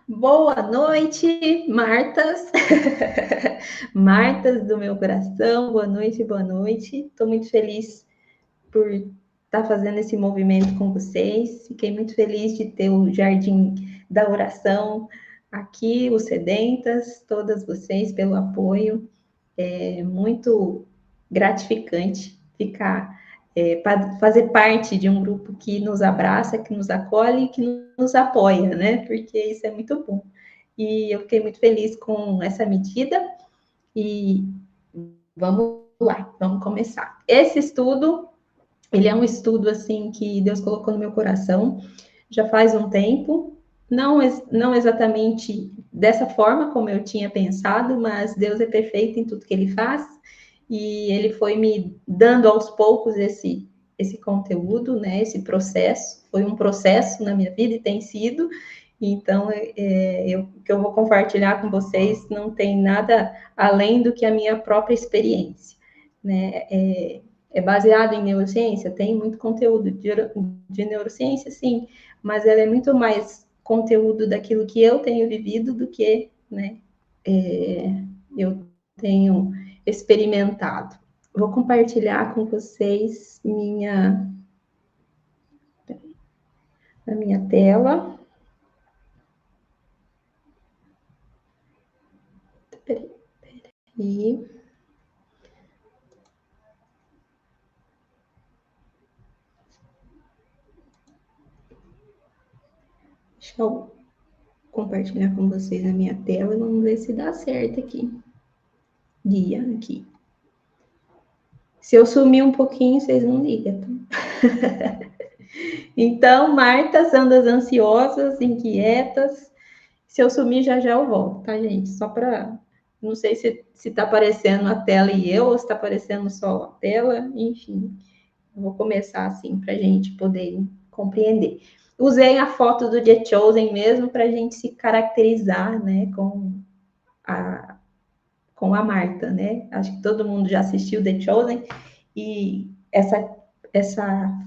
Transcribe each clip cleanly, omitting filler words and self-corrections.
Boa noite, Martas. Martas do meu coração, boa noite, boa noite. Estou muito feliz por estar fazendo esse movimento com vocês. Fiquei muito feliz de ter o Jardim da Oração aqui, os Sedentas, todas vocês pelo apoio. É muito gratificante fazer parte de um grupo que nos abraça, que nos acolhe, que nos apoia, né? Porque isso é muito bom. E eu fiquei muito feliz com essa medida e vamos lá, vamos começar. Esse estudo, ele é um estudo assim que Deus colocou no meu coração já faz um tempo, não exatamente dessa forma como eu tinha pensado, mas Deus é perfeito em tudo que ele faz, e ele foi me dando aos poucos esse conteúdo, né, esse processo, foi um processo na minha vida e tem sido, então o que eu vou compartilhar com vocês não tem nada além do que a minha própria experiência, né, é baseado em neurociência, tem muito conteúdo de neurociência, sim, mas ela é muito mais conteúdo daquilo que eu tenho vivido do que, né, eu tenho experimentado. Vou compartilhar com vocês a minha tela. Peraí. Deixa eu compartilhar com vocês a minha tela e vamos ver se dá certo aqui. Guia aqui. Se eu sumir um pouquinho, vocês não ligam, tá? Então, Martas, andas ansiosas, inquietas. Se eu sumir, já já eu volto, tá, gente? Só para... Não sei se tá aparecendo a tela e eu, ou se tá aparecendo só a tela, enfim. Vou começar assim, para a gente poder compreender. Usei a foto do The Chosen mesmo para a gente se caracterizar, né, com a Marta, né? Acho que todo mundo já assistiu The Chosen e essa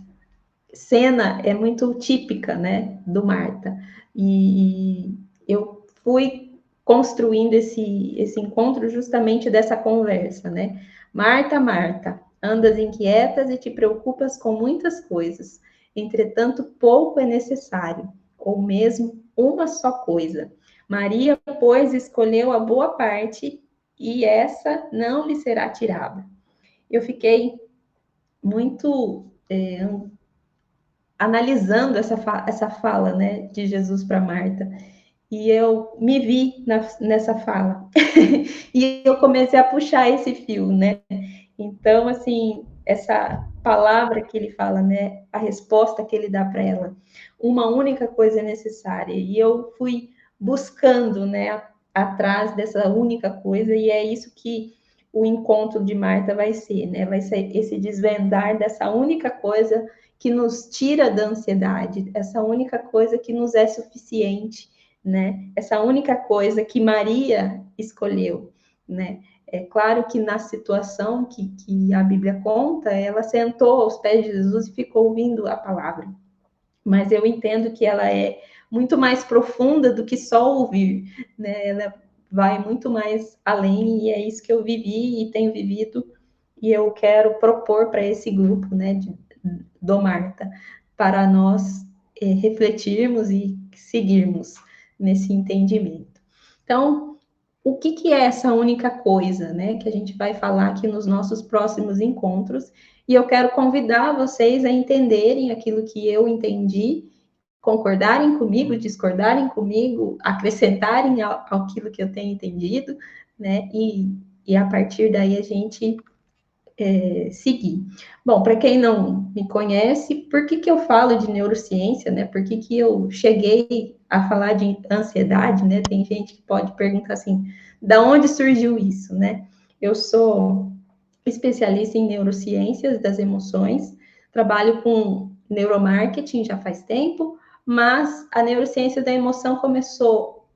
cena é muito típica, né, do Marta. E eu fui construindo esse encontro justamente dessa conversa, né? Marta, Marta, andas inquietas e te preocupas com muitas coisas. Entretanto, pouco é necessário, ou mesmo uma só coisa. Maria, pois, escolheu a boa parte e essa não lhe será tirada. Eu fiquei muito analisando essa fala, né, de Jesus para Marta, e eu me vi nessa fala, e eu comecei a puxar esse fio, né, então, assim, essa palavra que ele fala, né, a resposta que ele dá para ela, uma única coisa é necessária, e eu fui buscando, né, atrás dessa única coisa, e é isso que o encontro de Marta vai ser, né, vai ser esse desvendar dessa única coisa que nos tira da ansiedade, essa única coisa que nos é suficiente, né? Essa única coisa que Maria escolheu, né? É claro que na situação que a Bíblia conta, ela sentou aos pés de Jesus e ficou ouvindo a palavra. Mas eu entendo que ela é muito mais profunda do que só ouvir, né? Ela vai muito mais além, e é isso que eu vivi e tenho vivido, e eu quero propor para esse grupo, né, do Marta, para nós refletirmos e seguirmos nesse entendimento. Então, o que é essa única coisa, né, que a gente vai falar aqui nos nossos próximos encontros, e eu quero convidar vocês a entenderem aquilo que eu entendi, concordarem comigo, discordarem comigo, acrescentarem aquilo que eu tenho entendido, né, e a partir daí a gente seguir. Bom, para quem não me conhece, por que eu falo de neurociência, né? Por que eu cheguei a falar de ansiedade, né? Tem gente que pode perguntar assim, da onde surgiu isso, né? Eu sou especialista em neurociências das emoções, trabalho com neuromarketing já faz tempo, mas a neurociência da emoção começou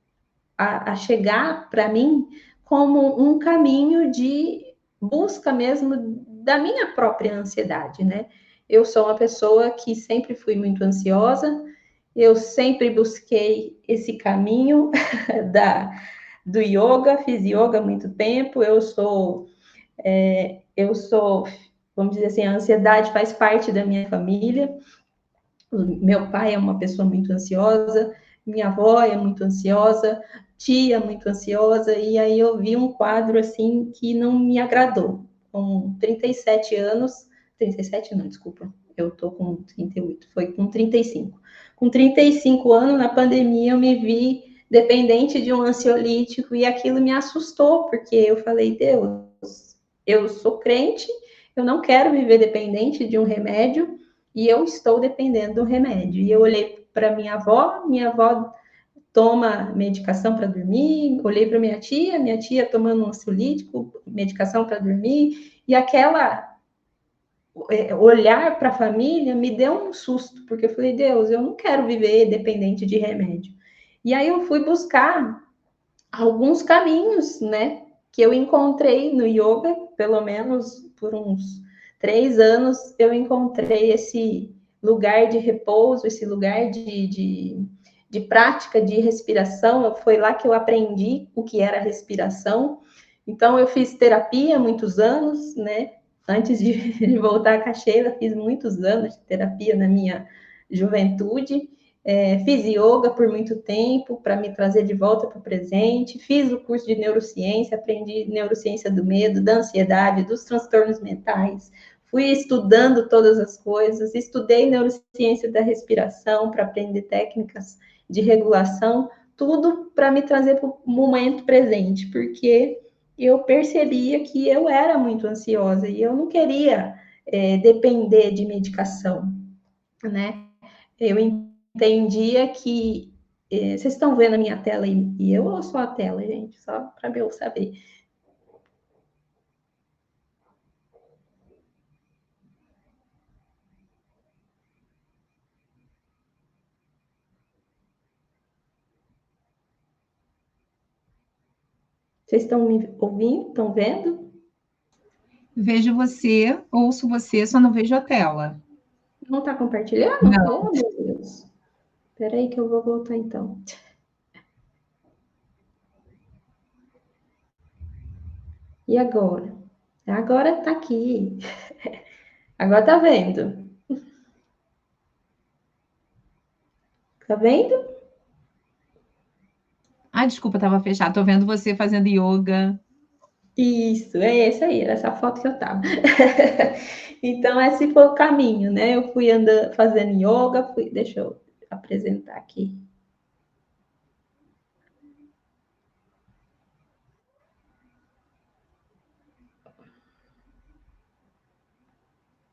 a chegar para mim como um caminho de busca mesmo da minha própria ansiedade, né? Eu sou uma pessoa que sempre fui muito ansiosa Eu sempre busquei esse caminho do yoga, fiz yoga há muito tempo, vamos dizer assim, a ansiedade faz parte da minha família. Meu pai é uma pessoa muito ansiosa, minha avó é muito ansiosa, tia muito ansiosa, e aí eu vi um quadro assim que não me agradou. Com 37 anos, 37 não, desculpa, eu tô com 38, foi com 35. Com 35 anos, na pandemia, eu me vi dependente de um ansiolítico e aquilo me assustou, porque eu falei, Deus, eu sou crente, eu não quero viver dependente de um remédio, e eu estou dependendo do remédio. E eu olhei para minha avó toma medicação para dormir, olhei para minha tia tomando um ansiolítico, medicação para dormir, e aquela olhar para a família me deu um susto, porque eu falei, Deus, eu não quero viver dependente de remédio. E aí eu fui buscar alguns caminhos, né, que eu encontrei no yoga, pelo menos por uns 3 anos, eu encontrei esse lugar de repouso, esse lugar de prática de respiração. Foi lá que eu aprendi o que era respiração. Então, eu fiz terapia há muitos anos, né? Antes de voltar à cacheira, fiz muitos anos de terapia na minha juventude. Fiz yoga por muito tempo para me trazer de volta para o presente. Fiz o curso de neurociência, aprendi neurociência do medo, da ansiedade, dos transtornos mentais. Fui estudando todas as coisas, estudei neurociência da respiração para aprender técnicas de regulação, tudo para me trazer para o momento presente, porque eu percebia que eu era muito ansiosa e eu não queria depender de medicação, né? Eu entendia que vocês estão vendo a minha tela e eu ou só a tela, gente? Só para eu saber. Vocês estão me ouvindo? Estão vendo? Vejo você, ouço você, só não vejo a tela. Não está compartilhando? Não. Oh, meu Deus. Espera aí que eu vou voltar então. E agora? Agora está aqui. Agora está vendo? Está vendo? Ah, desculpa, estava fechado. Estou vendo você fazendo yoga. Isso, é essa aí, era essa foto que eu tava. Então, esse foi o caminho, né? Eu fui andando, fazendo yoga, deixa eu apresentar aqui.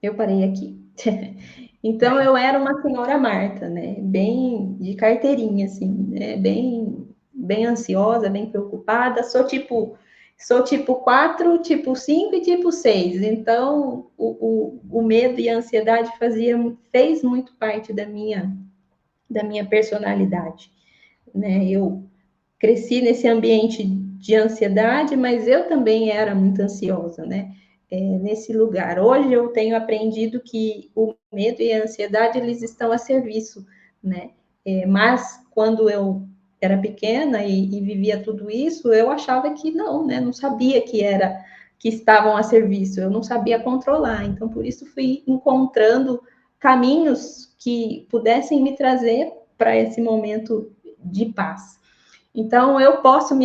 Eu parei aqui. Então, eu era uma senhora Marta, né? Bem de carteirinha, assim, né? Bem ansiosa, bem preocupada. Sou tipo 4, tipo 5 e tipo 6. Então, o medo e a ansiedade fez muito parte da minha personalidade, né? Eu cresci nesse ambiente de ansiedade, mas eu também era muito ansiosa, né? Nesse lugar. Hoje eu tenho aprendido que o medo e a ansiedade eles estão a serviço, né? Mas quando eu era pequena e vivia tudo isso, eu achava que não, né? Não sabia que estavam a serviço, eu não sabia controlar. Então por isso fui encontrando caminhos que pudessem me trazer para esse momento de paz. Então, eu posso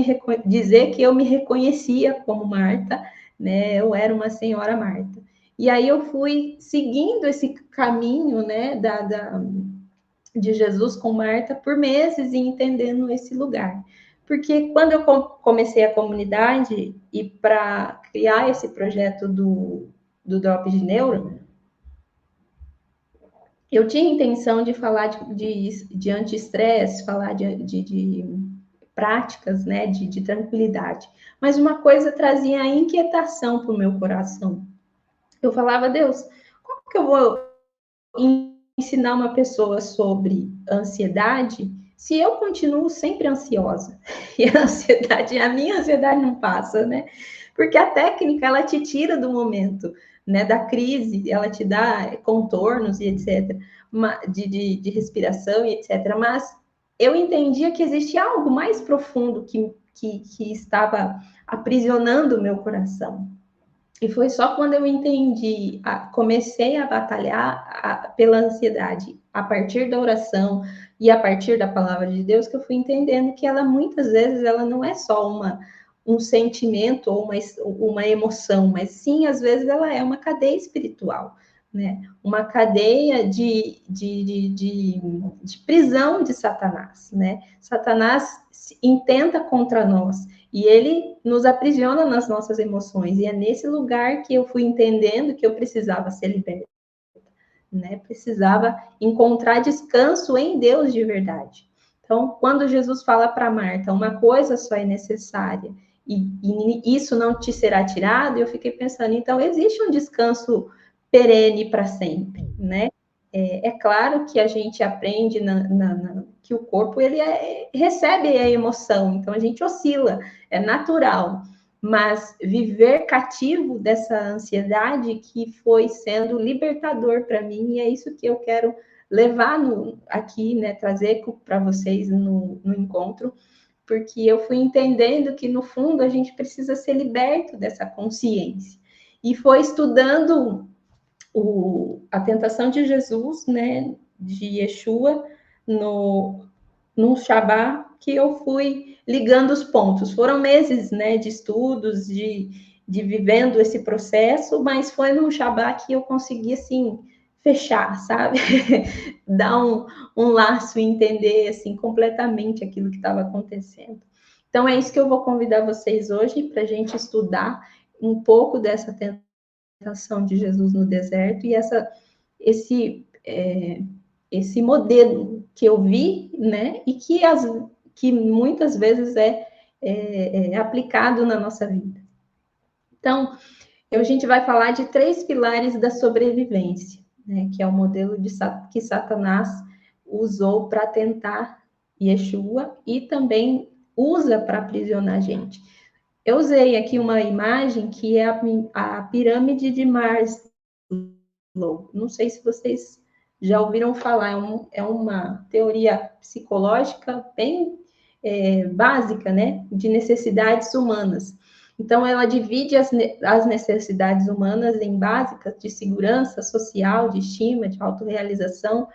dizer que eu me reconhecia como Marta, né? Eu era uma senhora Marta. E aí eu fui seguindo esse caminho, né, de Jesus com Marta por meses e entendendo esse lugar. Porque quando eu comecei a comunidade e para criar esse projeto do Drop de Neuro, eu tinha intenção de falar de anti-estresse, falar de práticas, né, de tranquilidade. Mas uma coisa trazia a inquietação para o meu coração. Eu falava, Deus, como que eu vou ensinar uma pessoa sobre ansiedade se eu continuo sempre ansiosa? E a minha ansiedade não passa, né? Porque a técnica, ela te tira do momento, né, da crise, ela te dá contornos e etc. de respiração e etc. Mas eu entendia que existia algo mais profundo que estava aprisionando o meu coração. E foi só quando eu entendi, comecei a batalhar pela ansiedade, a partir da oração e a partir da palavra de Deus, que eu fui entendendo que ela, muitas vezes, ela não é só um sentimento ou uma emoção, mas sim, às vezes, ela é uma cadeia espiritual, né? Uma cadeia de prisão de Satanás, né? Satanás intenta contra nós, e ele nos aprisiona nas nossas emoções. E é nesse lugar que eu fui entendendo que eu precisava ser liberta, né? Precisava encontrar descanso em Deus de verdade. Então, quando Jesus fala para Marta, uma coisa só é necessária, e isso não te será tirado, eu fiquei pensando, então existe um descanso perene para sempre, né? É claro que a gente aprende que o corpo ele recebe a emoção, então a gente oscila, é natural, mas viver cativo dessa ansiedade que foi sendo libertador para mim, e é isso que eu quero levar aqui, né, trazer para vocês no encontro, porque eu fui entendendo que, no fundo, a gente precisa ser liberto dessa consciência. E foi estudando a tentação de Jesus, né, de Yeshua, no Shabá, que eu fui ligando os pontos. Foram meses, né, de estudos, de vivendo esse processo, mas foi no Shabá que eu consegui, assim, fechar, sabe? Dar um laço e entender, assim, completamente aquilo que estava acontecendo. Então, é isso que eu vou convidar vocês hoje, para a gente estudar um pouco dessa tentação de Jesus no deserto e esse modelo que eu vi, né, e que muitas vezes é aplicado na nossa vida. Então, a gente vai falar de 3 pilares da sobrevivência, né, que é o modelo que Satanás usou para tentar Yeshua e também usa para aprisionar a gente. Eu usei aqui uma imagem que é a pirâmide de Maslow. Não sei se vocês já ouviram falar, é uma teoria psicológica bem básica, né, de necessidades humanas. Então, ela divide as necessidades humanas em básicas de segurança social, de estima, de autorrealização,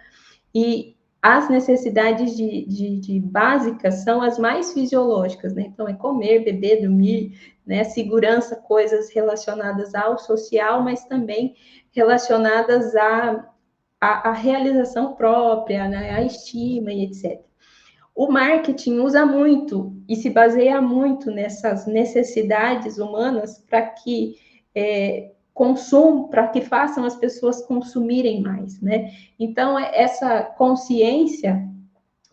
e as necessidades de básicas são as mais fisiológicas, né? Então, é comer, beber, dormir, né? Segurança, coisas relacionadas ao social, mas também relacionadas à realização própria, né? À estima e etc. O marketing usa muito e se baseia muito nessas necessidades humanas para que para que façam as pessoas consumirem mais, né? Então, essa consciência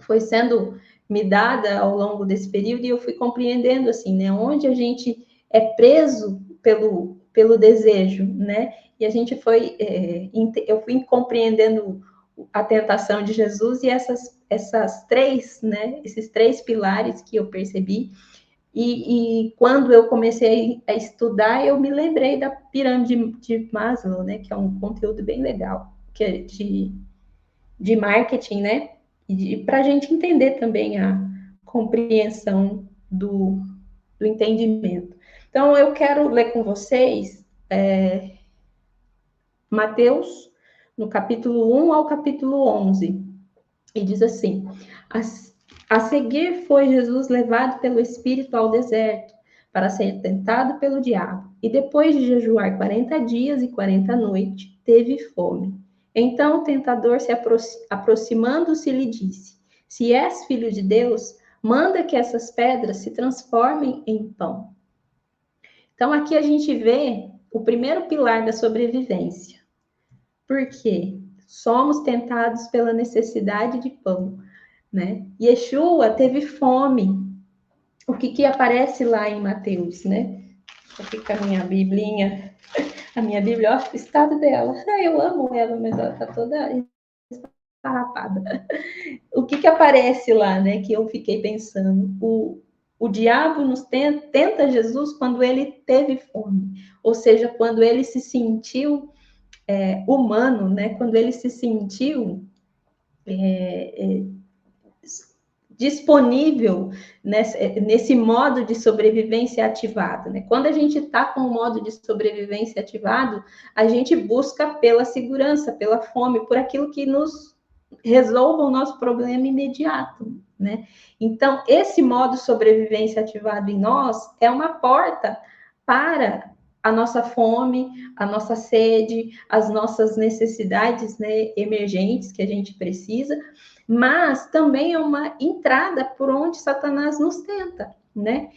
foi sendo me dada ao longo desse período e eu fui compreendendo, assim, né? Onde a gente é preso pelo desejo, né? E a gente eu fui compreendendo a tentação de Jesus e essas 3, né? Esses 3 pilares que eu percebi. E quando eu comecei a estudar, eu me lembrei da pirâmide de Maslow, né? Que é um conteúdo bem legal, que é de marketing, né? E para a gente entender também a compreensão do entendimento. Então, eu quero ler com vocês Mateus, no capítulo 1 ao capítulo 11. E diz assim: a seguir foi Jesus levado pelo Espírito ao deserto para ser tentado pelo diabo. E depois de jejuar 40 dias e 40 noites, teve fome. Então o tentador, se aproximando-se, lhe disse: se és filho de Deus, manda que essas pedras se transformem em pão. Então aqui a gente vê o primeiro pilar da sobrevivência. Por quê? Somos tentados pela necessidade de pão, né? Yeshua teve fome. O que aparece lá em Mateus, né? Aqui com a minha biblinha. A minha Bíblia, olha o estado dela. Eu amo ela, mas ela tá toda esfarrapada. O que aparece lá, né? Que eu fiquei pensando. O diabo nos tenta Jesus quando ele teve fome. Ou seja, quando ele se sentiu humano, né? Quando ele se sentiu disponível nesse modo de sobrevivência ativado, né? Quando a gente está com o modo de sobrevivência ativado, a gente busca pela segurança, pela fome, por aquilo que nos resolva o nosso problema imediato, né? Então, esse modo de sobrevivência ativado em nós é uma porta para a nossa fome, a nossa sede, as nossas necessidades, né, emergentes que a gente precisa, mas também é uma entrada por onde Satanás nos tenta, né?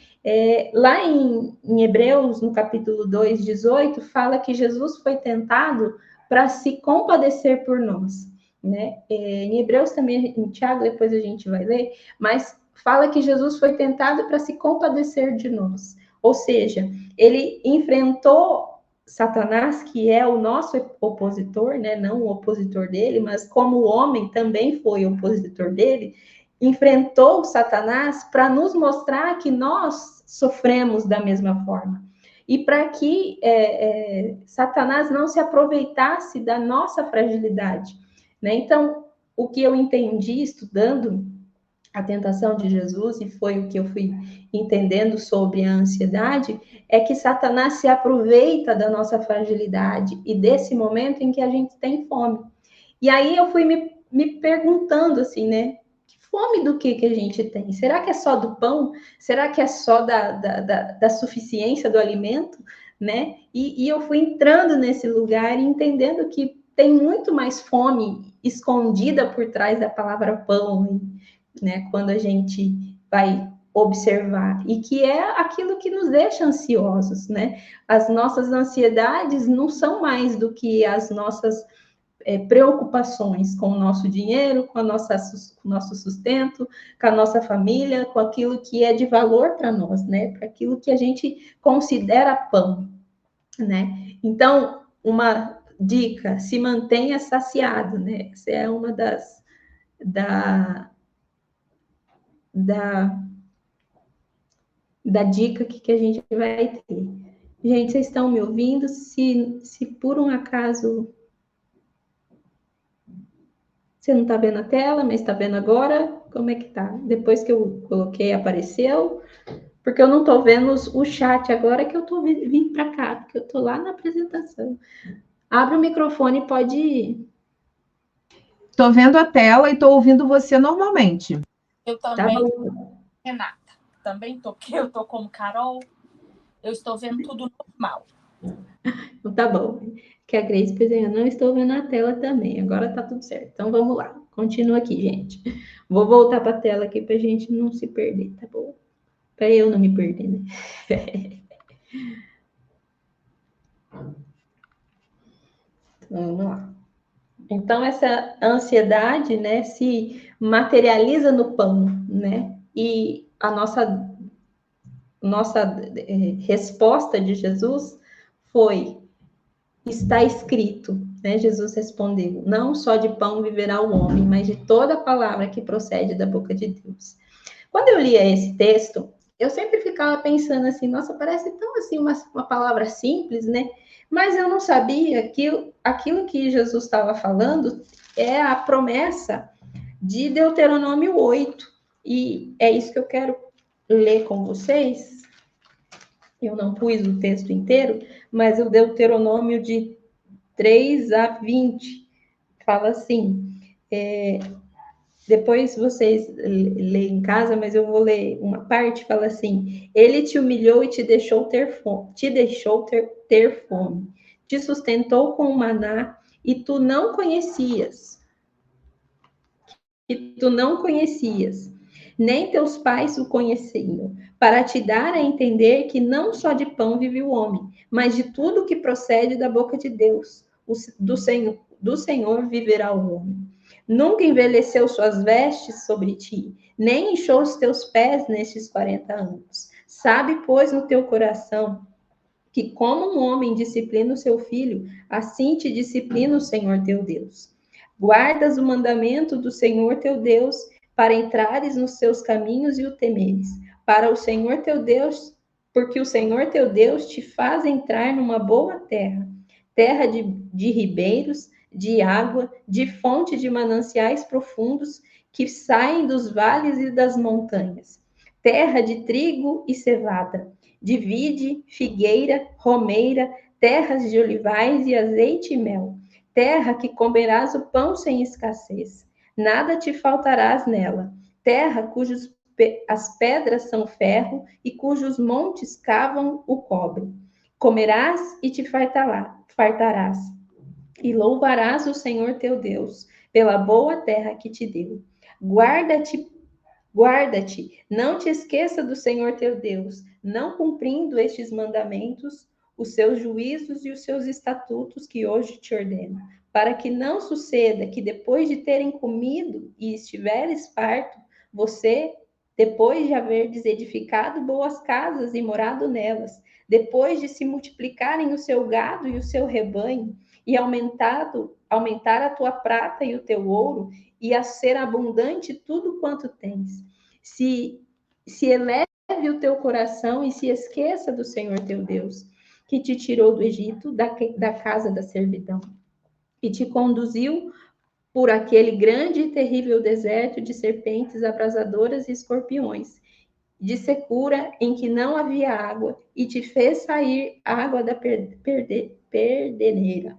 Lá em Hebreus, no capítulo 2, 18, fala que Jesus foi tentado para se compadecer por nós, né? Em Hebreus também, em Tiago, depois a gente vai ler, mas fala que Jesus foi tentado para se compadecer de nós. Ou seja, ele enfrentou Satanás, que é o nosso opositor, né? Não o opositor dele, mas como o homem também foi opositor dele, enfrentou Satanás para nos mostrar que nós sofremos da mesma forma. E para que Satanás não se aproveitasse da nossa fragilidade, né? Então, o que eu entendi estudando a tentação de Jesus, e foi o que eu fui entendendo sobre a ansiedade, é que Satanás se aproveita da nossa fragilidade e desse momento em que a gente tem fome. E aí eu fui me perguntando assim, né? Fome do que a gente tem? Será que é só do pão? Será que é só da suficiência do alimento? Né? E eu fui entrando nesse lugar e entendendo que tem muito mais fome escondida por trás da palavra pão, né? Quando a gente vai observar, e que é aquilo que nos deixa ansiosos, né? As nossas ansiedades não são mais do que as nossas preocupações com o nosso dinheiro, com o nosso sustento, com a nossa família, com aquilo que é de valor para nós, né? Para aquilo que a gente considera pão, né? Então, uma dica: se mantenha saciado, né? Essa é uma da dica que a gente vai ter. Gente, vocês estão me ouvindo? Se por um acaso você não está vendo a tela, mas está vendo agora, como é que tá? Depois que eu coloquei, apareceu, porque eu não estou vendo o chat agora que eu estou vindo para cá, porque eu estou lá na apresentação. Abre o microfone e pode ir. Estou vendo a tela e estou ouvindo você normalmente. Eu também, Renata, também estou, porque eu estou como Carol, eu estou vendo tudo normal. Então tá bom. Que a Grace fez, eu não estou vendo a tela também, agora tá tudo certo. Então vamos lá, continua aqui, gente. Vou voltar para a tela aqui para a gente não se perder, tá bom? Para eu não me perder, né? Vamos lá. Então, essa ansiedade, né, se materializa no pão, né? E a nossa resposta de Jesus foi: está escrito, né? Jesus respondeu: não só de pão viverá o homem, mas de toda palavra que procede da boca de Deus. Quando eu lia esse texto, eu sempre ficava pensando assim: nossa, parece tão assim uma palavra simples, né? Mas eu não sabia que aquilo que Jesus estava falando é a promessa de Deuteronômio 8. E é isso que eu quero ler com vocês. Eu não pus o texto inteiro, mas o Deuteronômio de 3 a 20 fala assim. Depois vocês leem em casa, mas eu vou ler uma parte, fala assim: ele te humilhou e te deixou ter fome, te sustentou com o maná e tu não conhecias, nem teus pais o conheciam, para te dar a entender que não só de pão vive o homem, mas de tudo que procede da boca de Deus. Do Senhor viverá o homem. Nunca envelheceu suas vestes sobre ti, nem inchou os teus pés nestes 40 anos. Sabe, pois, no teu coração, que como um homem disciplina o seu filho, assim te disciplina o Senhor teu Deus. Guardas o mandamento do Senhor teu Deus, para entrares nos seus caminhos e o temeres. Para o Senhor teu Deus, porque o Senhor teu Deus te faz entrar numa boa terra, terra de ribeiros, de água, de fonte de mananciais profundos que saem dos vales e das montanhas. Terra de trigo e cevada, de vide, figueira, romeira, terras de olivais e azeite e mel. Terra que comerás o pão sem escassez. Nada te faltarás nela. Terra as pedras são ferro e cujos montes cavam o cobre. Comerás e te fartarás. E louvarás o Senhor teu Deus pela boa terra que te deu. Guarda-te, não te esqueça do Senhor teu Deus, não cumprindo estes mandamentos, os seus juízos e os seus estatutos que hoje te ordeno, para que não suceda que depois de terem comido e estiveres farto, você, depois de haverdes edificado boas casas e morado nelas, depois de se multiplicarem o seu gado e o seu rebanho, e aumentar a tua prata e o teu ouro, e a ser abundante tudo quanto tens. Se eleve o teu coração e se esqueça do Senhor teu Deus, que te tirou do Egito, da casa da servidão, e te conduziu por aquele grande e terrível deserto de serpentes abrasadoras e escorpiões, de secura em que não havia água, e te fez sair água da perdeneira.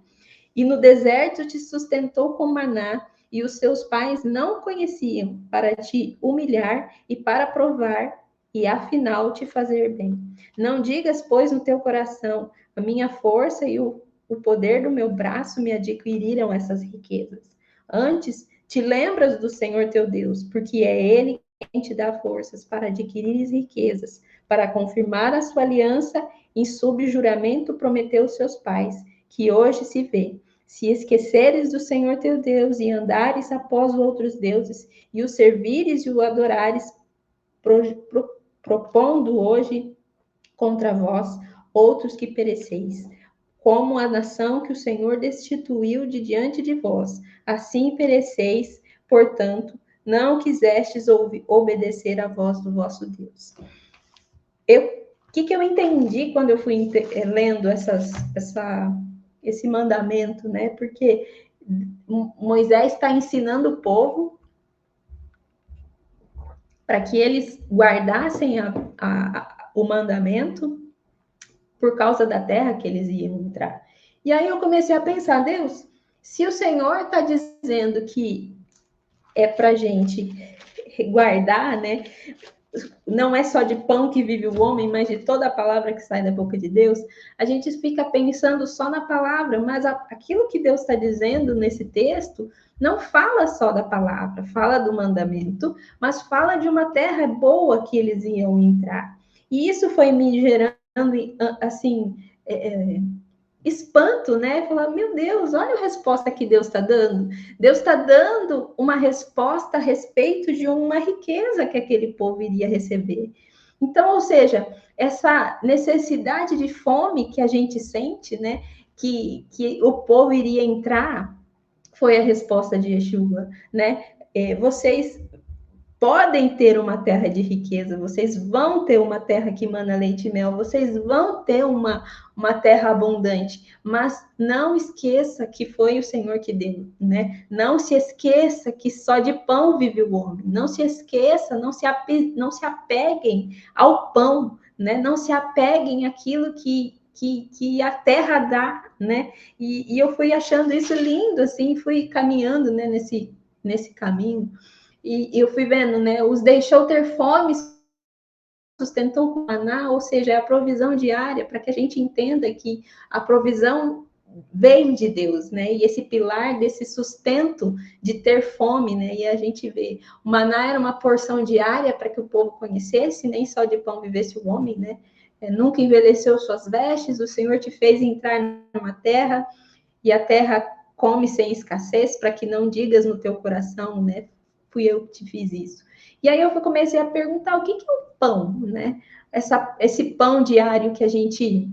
E no deserto te sustentou com maná, e os seus pais não conheciam, para te humilhar e para provar, e afinal te fazer bem. Não digas, pois, no teu coração, a minha força e o poder do meu braço me adquiriram essas riquezas. Antes, te lembras do Senhor teu Deus, porque é Ele quem te dá forças para adquirir riquezas, para confirmar a sua aliança, em subjuramento prometeu aos seus pais, que hoje se vê. Se esqueceres do Senhor teu Deus e andares após outros deuses, e o servires e o adorares, propondo hoje contra vós outros que pereceis, como a nação que o Senhor destituiu de diante de vós, assim pereceis, portanto, não quisestes obedecer à voz do vosso Deus. O que eu entendi quando eu fui lendo esse mandamento, né? Porque Moisés está ensinando o povo para que eles guardassem o mandamento por causa da terra que eles iam entrar. E aí eu comecei a pensar, Deus, se o Senhor está dizendo que é para gente guardar, né? Não é só de pão que vive o homem, mas de toda a palavra que sai da boca de Deus, a gente fica pensando só na palavra, mas aquilo que Deus está dizendo nesse texto não fala só da palavra, fala do mandamento, mas fala de uma terra boa que eles iam entrar. E isso foi me gerando, assim, espanto, né? Falar, meu Deus, olha a resposta que Deus está dando. Deus está dando uma resposta a respeito de uma riqueza que aquele povo iria receber. Então, ou seja, essa necessidade de fome que a gente sente, né? Que o povo iria entrar, foi a resposta de Yeshua, né? Vocês podem ter uma terra de riqueza, vocês vão ter uma terra que mana leite e mel, vocês vão ter uma terra abundante, mas não esqueça que foi o Senhor que deu, né? Não se esqueça que só de pão vive o homem, não se esqueça, não se apeguem ao pão, né? Não se apeguem àquilo que a terra dá, né? E eu fui achando isso lindo, assim, fui caminhando, né, nesse caminho. E eu fui vendo, né? Os deixou ter fome, sustentou com maná, ou seja, é a provisão diária, para que a gente entenda que a provisão vem de Deus, né? E esse pilar desse sustento de ter fome, né? E a gente vê, o maná era uma porção diária para que o povo conhecesse, nem só de pão vivesse o homem, né? Nunca envelheceu suas vestes, o Senhor te fez entrar numa terra, e a terra come sem escassez, para que não digas no teu coração, né? Fui eu que te fiz isso. E aí eu comecei a perguntar o que é o pão, né? Esse pão diário que a gente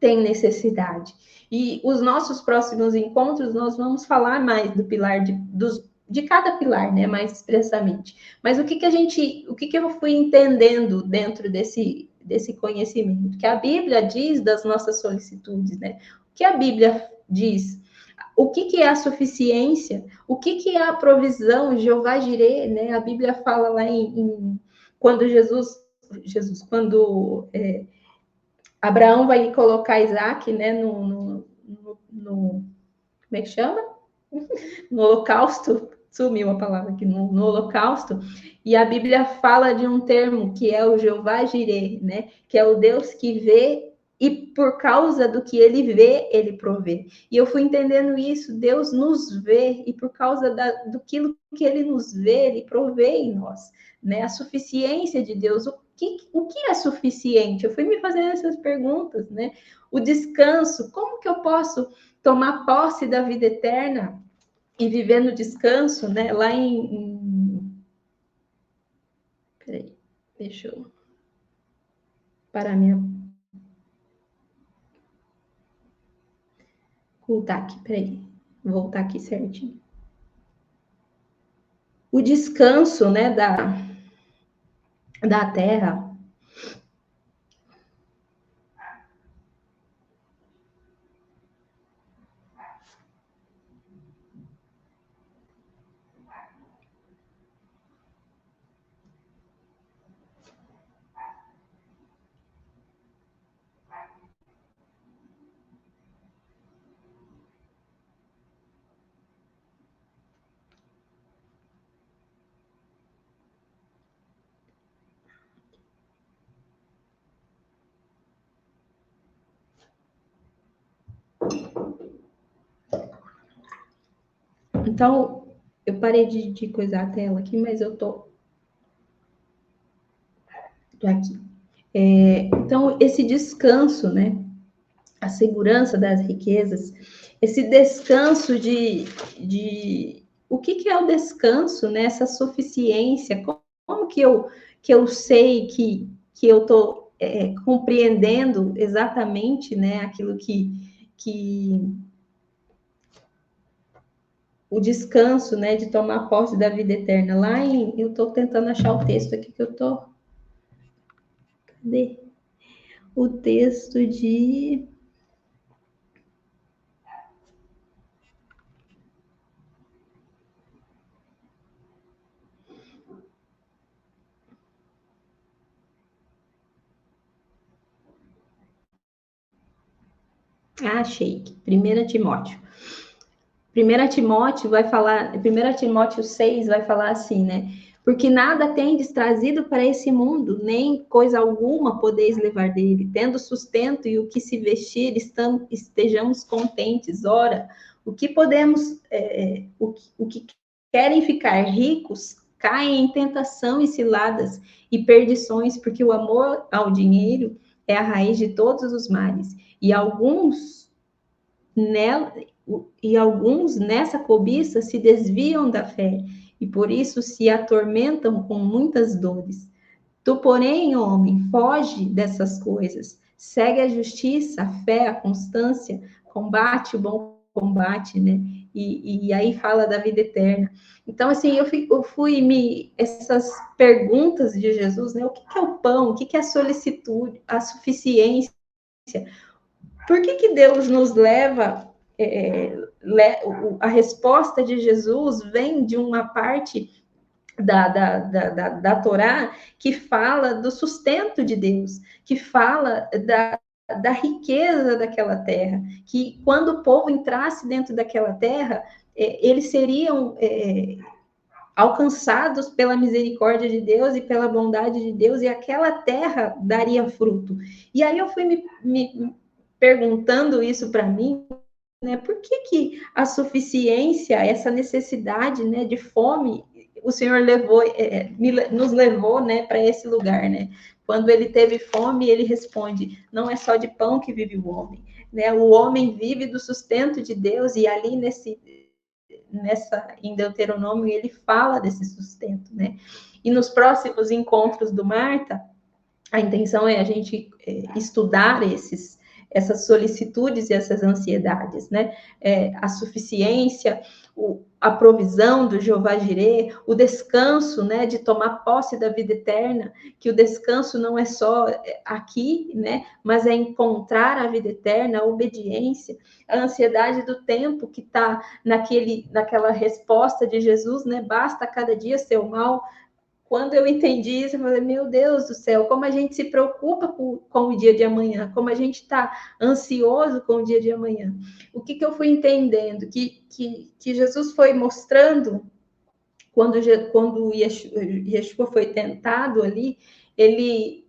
tem necessidade. E os nossos próximos encontros, nós vamos falar mais do pilar de cada pilar, né? Mais expressamente. Mas o que eu fui entendendo dentro desse conhecimento? Que a Bíblia diz das nossas solicitudes, né? O que a Bíblia diz? o que é a suficiência, o que é a provisão, Jeová Jireh, né? A Bíblia fala lá quando quando Abraão vai colocar Isaac, né, como é que chama? No holocausto, sumiu a palavra aqui, no holocausto, e a Bíblia fala de um termo que é o Jeová Jireh, né, que é o Deus que vê e por causa do que ele vê, ele provê. E eu fui entendendo isso, Deus nos vê e por causa do que ele nos vê, ele provê em nós, né? A suficiência de Deus, o que é suficiente? Eu fui me fazendo essas perguntas, né? O descanso, como que eu posso tomar posse da vida eterna e viver no descanso, né? Lá Peraí, deixa eu parar minha... Voltar aqui, peraí. Voltar aqui certinho. O descanso, né, da terra. Então, eu parei de coisar a tela aqui, mas eu tô aqui. Então, esse descanso, né? A segurança das riquezas, esse descanso o que é o descanso, né? Essa suficiência, como que eu sei que eu estou compreendendo exatamente, né? Aquilo que o descanso, né? De tomar posse da vida eterna. Eu estou tentando achar o texto aqui que eu tô. Cadê? O texto de... achei. 1 Timóteo. 1 Timóteo vai falar, 1 Timóteo 6 vai falar assim, né? Porque nada tendes trazido para esse mundo, nem coisa alguma podeis levar dele. Tendo sustento e o que se vestir, estejamos contentes. Ora, o que podemos, o que querem ficar ricos, caem em tentação e ciladas e perdições, porque o amor ao dinheiro é a raiz de todos os males. E alguns nessa cobiça se desviam da fé e por isso se atormentam com muitas dores. Tu, porém, homem, foge dessas coisas, segue a justiça, a fé, a constância, combate o bom combate, né? E aí fala da vida eterna. Então, assim, eu fui essas perguntas de Jesus, né? O que é o pão? O que é a solicitude, a suficiência? Por que Deus nos leva... a resposta de Jesus vem de uma parte da Torá que fala do sustento de Deus, que fala da riqueza daquela terra, que quando o povo entrasse dentro daquela terra, eles seriam alcançados pela misericórdia de Deus e pela bondade de Deus, e aquela terra daria fruto. E aí eu fui me perguntando isso para mim, né? Por que a suficiência, essa necessidade, né, de fome, o Senhor nos levou, né, para esse lugar, né? Quando ele teve fome, ele responde: não é só de pão que vive o homem, né? O homem vive do sustento de Deus, e ali em Deuteronômio ele fala desse sustento, né? E nos próximos encontros do Marta, a intenção é a gente estudar essas solicitudes e essas ansiedades, né? A suficiência, a provisão do Jeová Jireh, o descanso, né, de tomar posse da vida eterna, que o descanso não é só aqui, né, mas é encontrar a vida eterna, a obediência, a ansiedade do tempo que está naquela resposta de Jesus, né, basta cada dia ser o mal. Quando eu entendi isso, eu falei, meu Deus do céu, como a gente se preocupa com o dia de amanhã, como a gente está ansioso com o dia de amanhã. O que eu fui entendendo? Que Jesus foi mostrando, quando Yeshua foi tentado ali, ele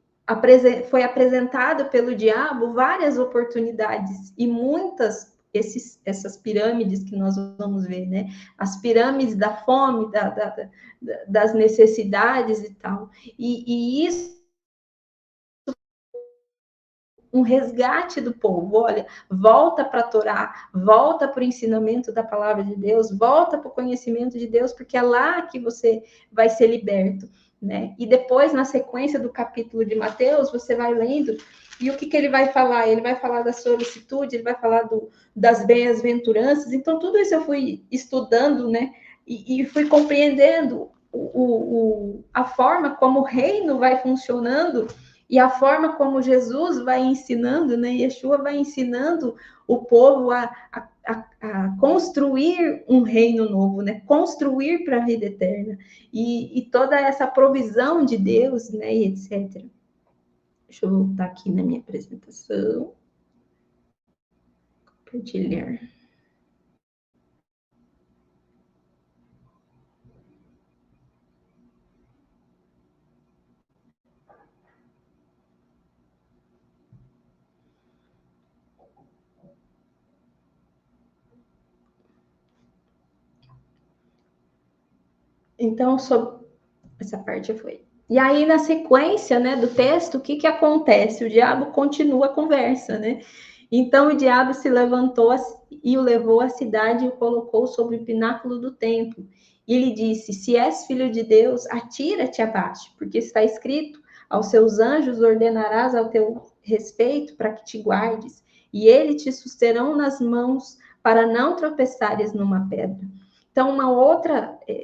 foi apresentado pelo diabo várias oportunidades, e muitas essas pirâmides que nós vamos ver, né? As pirâmides da fome, das necessidades e tal. E isso, um resgate do povo. Olha, volta para a Torá, volta para o ensinamento da palavra de Deus, volta para o conhecimento de Deus, porque é lá que você vai ser liberto, né? E depois, na sequência do capítulo de Mateus, você vai lendo, e o que ele vai falar? Ele vai falar da solicitude, ele vai falar das bem-aventuranças. Então, tudo isso eu fui estudando, né? E fui compreendendo a forma como o reino vai funcionando, e a forma como Jesus vai ensinando, né? Yeshua vai ensinando o povo a construir um reino novo, né? Construir para a vida eterna. E toda essa provisão de Deus, né? E etc. Deixa eu voltar aqui na minha apresentação. Compartilhar. Então, essa parte foi. E aí, na sequência, né, do texto, o que acontece? O diabo continua a conversa, né? Então, o diabo se levantou e o levou à cidade e o colocou sobre o pináculo do templo. E ele disse, se és filho de Deus, atira-te abaixo, porque está escrito, aos seus anjos ordenarás ao teu respeito para que te guardes, e eles te susterão nas mãos para não tropeçares numa pedra. Então,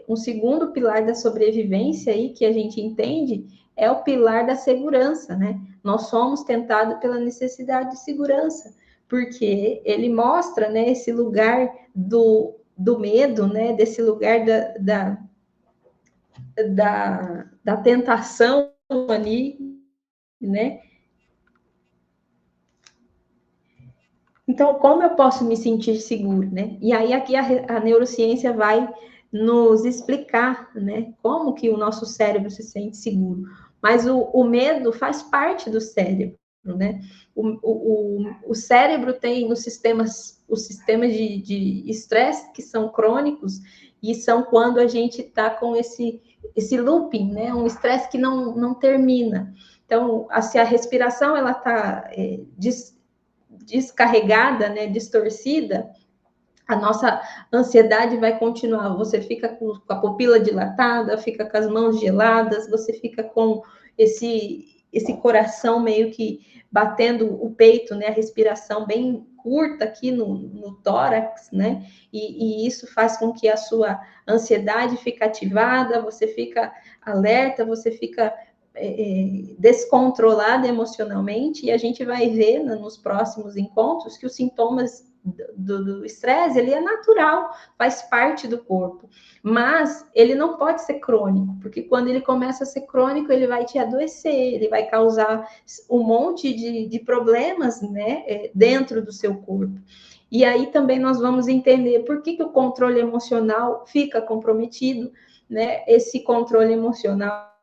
um segundo pilar da sobrevivência aí que a gente entende é o pilar da segurança, né? Nós somos tentados pela necessidade de segurança, porque ele mostra, né, esse lugar do medo, né, desse lugar da tentação ali, né? Então, como eu posso me sentir seguro, né? E aí aqui a neurociência vai nos explicar, né, como que o nosso cérebro se sente seguro. Mas o medo faz parte do cérebro, né? O cérebro tem os sistemas de estresse que são crônicos, e são quando a gente está com esse looping, né? Um estresse que não termina. Então, se a respiração ela está descarregada, né, distorcida, a nossa ansiedade vai continuar. Você fica com a pupila dilatada, fica com as mãos geladas, você fica com esse coração meio que batendo o peito, né, a respiração bem curta aqui no tórax, né, e isso faz com que a sua ansiedade fique ativada, você fica alerta, você fica descontrolada emocionalmente, e a gente vai ver nos próximos encontros que os sintomas do estresse, ele é natural, faz parte do corpo, mas ele não pode ser crônico, porque quando ele começa a ser crônico, ele vai te adoecer, ele vai causar um monte de problemas, né, dentro do seu corpo. E aí também nós vamos entender por que o controle emocional fica comprometido, né, esse controle emocional,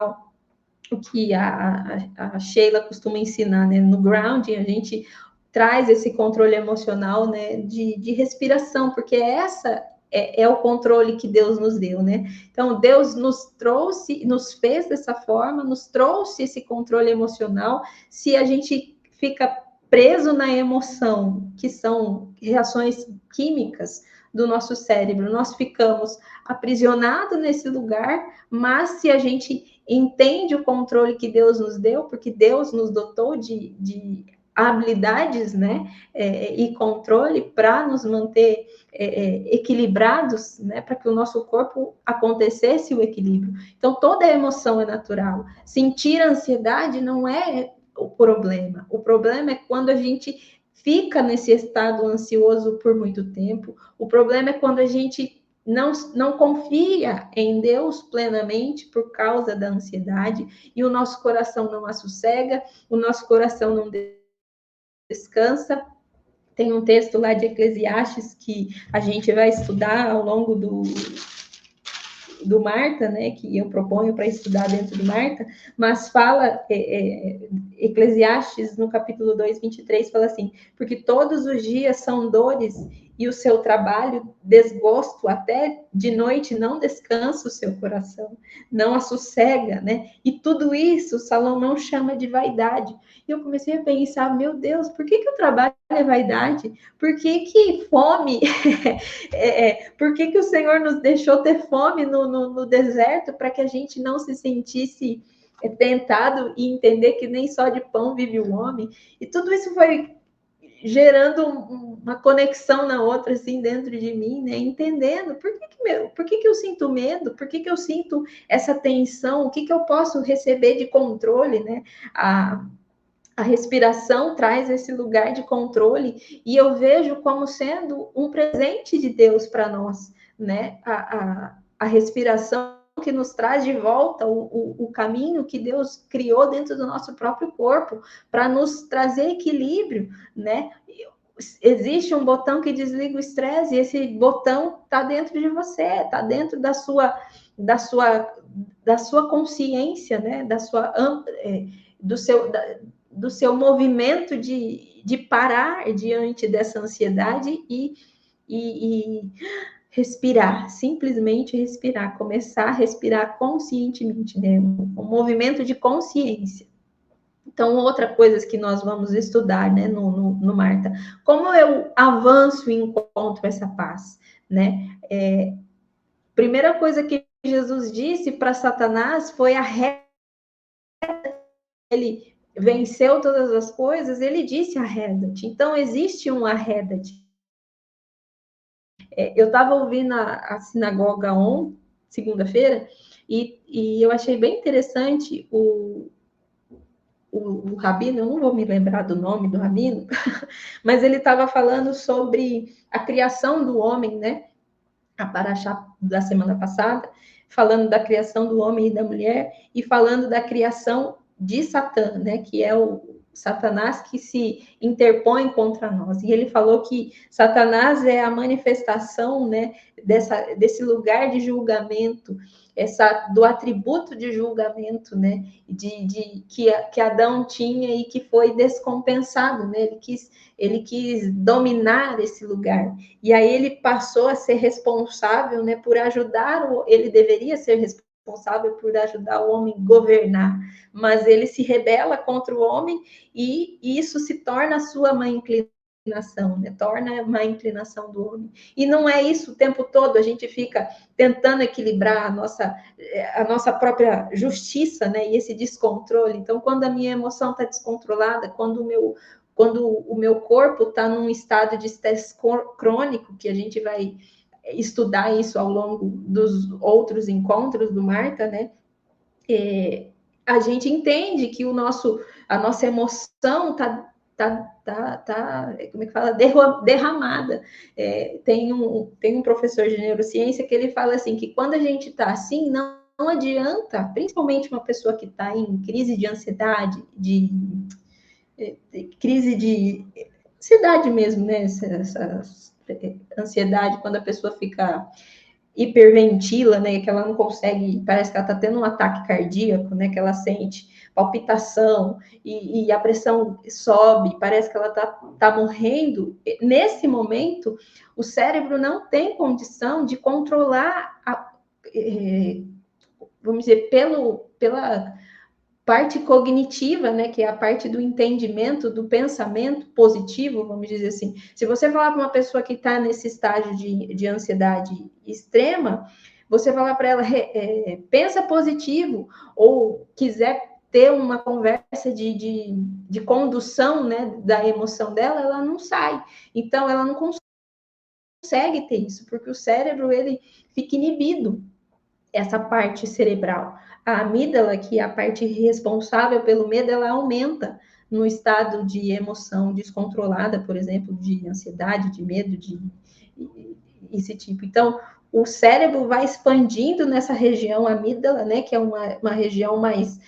o que a Sheila costuma ensinar, né? No grounding, a gente traz esse controle emocional, né? De respiração, porque essa é o controle que Deus nos deu, né? Então, Deus nos trouxe, nos fez dessa forma, nos trouxe esse controle emocional. Se a gente fica preso na emoção, que são reações químicas do nosso cérebro, nós ficamos aprisionados nesse lugar, mas se a gente entende o controle que Deus nos deu, porque Deus nos dotou de habilidades, né, e controle para nos manter equilibrados, né, para que o nosso corpo acontecesse o equilíbrio. Então, toda emoção é natural. Sentir ansiedade não é o problema. O problema é quando a gente fica nesse estado ansioso por muito tempo. O problema é quando a gente não confia em Deus plenamente por causa da ansiedade e o nosso coração não assossega, o nosso coração não descansa. Tem um texto lá de Eclesiastes que a gente vai estudar ao longo do Marta, né, que eu proponho para estudar dentro do Marta, mas fala, Eclesiastes, no capítulo 2, 23, fala assim, porque todos os dias são dores e o seu trabalho, desgosto, até de noite não descansa o seu coração, não assossega, né? E tudo isso Salomão chama de vaidade. E eu comecei a pensar, meu Deus, por que o trabalho é vaidade? Por que fome? Por que o Senhor nos deixou ter fome no deserto para que a gente não se sentisse tentado e entender que nem só de pão vive o homem? E tudo isso foi gerando uma conexão na outra, assim, dentro de mim, né? Entendendo por que eu sinto medo, por que eu sinto essa tensão, o que eu posso receber de controle, né? A respiração traz esse lugar de controle e eu vejo como sendo um presente de Deus para nós, né? A respiração que nos traz de volta o caminho que Deus criou dentro do nosso próprio corpo para nos trazer equilíbrio, né? Existe um botão que desliga o estresse e esse botão está dentro de você, está dentro da sua consciência, né? Do seu movimento de parar diante dessa ansiedade e respirar, simplesmente respirar, começar a respirar conscientemente, né? Um movimento de consciência. Então, outra coisa que nós vamos estudar, né, no Marta, como eu avanço e encontro essa paz, né? Primeira coisa que Jesus disse para Satanás foi a reta. Ele venceu todas as coisas, ele disse arreda-te. Então, existe um arreda-te. Eu estava ouvindo a sinagoga ontem, segunda-feira, e eu achei bem interessante o rabino, eu não vou me lembrar do nome do rabino, mas ele estava falando sobre a criação do homem, né? A paraxá da semana passada, falando da criação do homem e da mulher, e falando da criação de Satã, né? Que é o Satanás que se interpõe contra nós. E ele falou que Satanás é a manifestação, né, desse lugar de julgamento, do atributo de julgamento, né, que Adão tinha e que foi descompensado, né? Ele quis dominar esse lugar. E aí ele passou a ser responsável, né, por ajudar, ele deveria ser responsável por ajudar o homem a governar, mas ele se rebela contra o homem e isso se torna a sua má inclinação, né? Torna a má inclinação do homem. E não é isso o tempo todo, a gente fica tentando equilibrar a nossa própria justiça, né? E esse descontrole. Então, quando a minha emoção está descontrolada, quando o meu corpo está num estado de estresse crônico, que a gente vai estudar isso ao longo dos outros encontros do Marta, né? A gente entende que a nossa emoção está como é que fala? Derramada. Tem um professor de neurociência que ele fala assim, que quando a gente está assim, não adianta, principalmente uma pessoa que está em crise de ansiedade, de crise de ansiedade mesmo, né? Essa ansiedade, quando a pessoa fica hiperventila, né, que ela não consegue, parece que ela está tendo um ataque cardíaco, né, que ela sente palpitação e a pressão sobe, parece que ela tá morrendo. Nesse momento, o cérebro não tem condição de controlar, vamos dizer, pela parte cognitiva, né, que é a parte do entendimento, do pensamento positivo, vamos dizer assim. Se você falar para uma pessoa que está nesse estágio de ansiedade extrema, você falar para ela, pensa positivo, ou quiser ter uma conversa de condução, né, da emoção dela, ela não sai. Então, ela não consegue ter isso, porque o cérebro, ele fica inibido, essa parte cerebral. A amígdala, que é a parte responsável pelo medo, ela aumenta no estado de emoção descontrolada, por exemplo, de ansiedade, de medo, de esse tipo. Então, o cérebro vai expandindo nessa região amígdala, né, que é uma região mais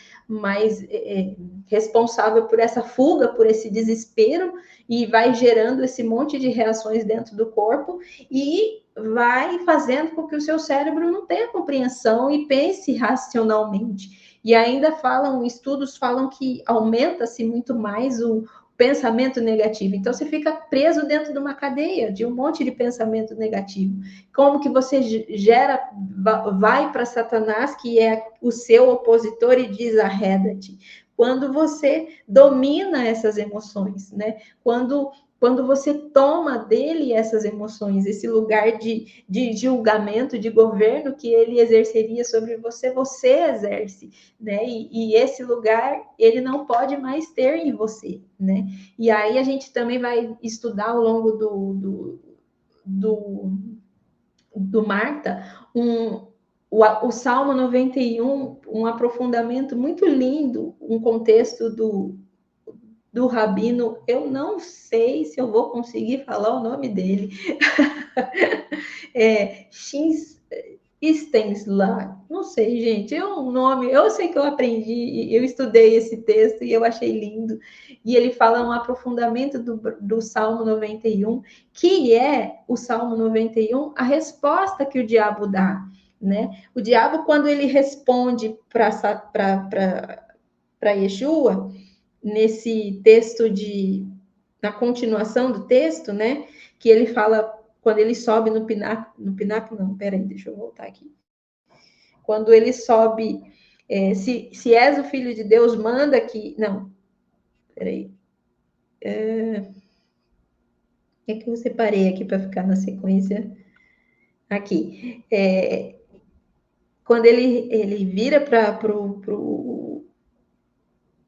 responsável por essa fuga, por esse desespero, e vai gerando esse monte de reações dentro do corpo e vai fazendo com que o seu cérebro não tenha compreensão e pense racionalmente. E ainda estudos falam que aumenta-se muito mais o pensamento negativo. Então, você fica preso dentro de uma cadeia, de um monte de pensamento negativo. Como que você vai para Satanás, que é o seu opositor, e diz: arreda-te. Quando você domina essas emoções, né? Quando você toma dele essas emoções, esse lugar de julgamento, de governo que ele exerceria sobre você, você exerce, né? E esse lugar, ele não pode mais ter em você, né? E aí a gente também vai estudar ao longo do Marta, o Salmo 91, um aprofundamento muito lindo, um contexto do Rabino, eu não sei se eu vou conseguir falar o nome dele, Stenslar, não sei, gente, é um nome, eu sei que eu aprendi, eu estudei esse texto e eu achei lindo, e ele fala um aprofundamento do Salmo 91, que é o Salmo 91, a resposta que o diabo dá, né? O diabo, quando ele responde para Yeshua, nesse texto na continuação do texto, né, que ele fala, quando ele sobe no pináculo, não, peraí, deixa eu voltar aqui. Quando ele sobe, se és o Filho de Deus, manda que, não, peraí. É que eu separei aqui para ficar na sequência. Aqui. Quando ele vira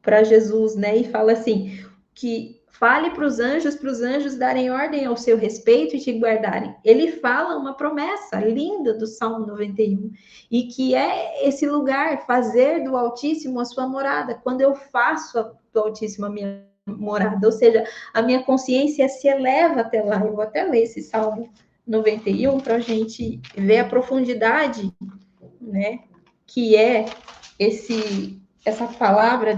para Jesus, né, e fala assim, que fale para os anjos darem ordem ao seu respeito e te guardarem. Ele fala uma promessa linda do Salmo 91, e que é esse lugar, fazer do Altíssimo a sua morada. Quando eu faço do Altíssimo a minha morada, ou seja, a minha consciência se eleva até lá. Eu vou até ler esse Salmo 91 para a gente ver a profundidade, né, que é essa palavra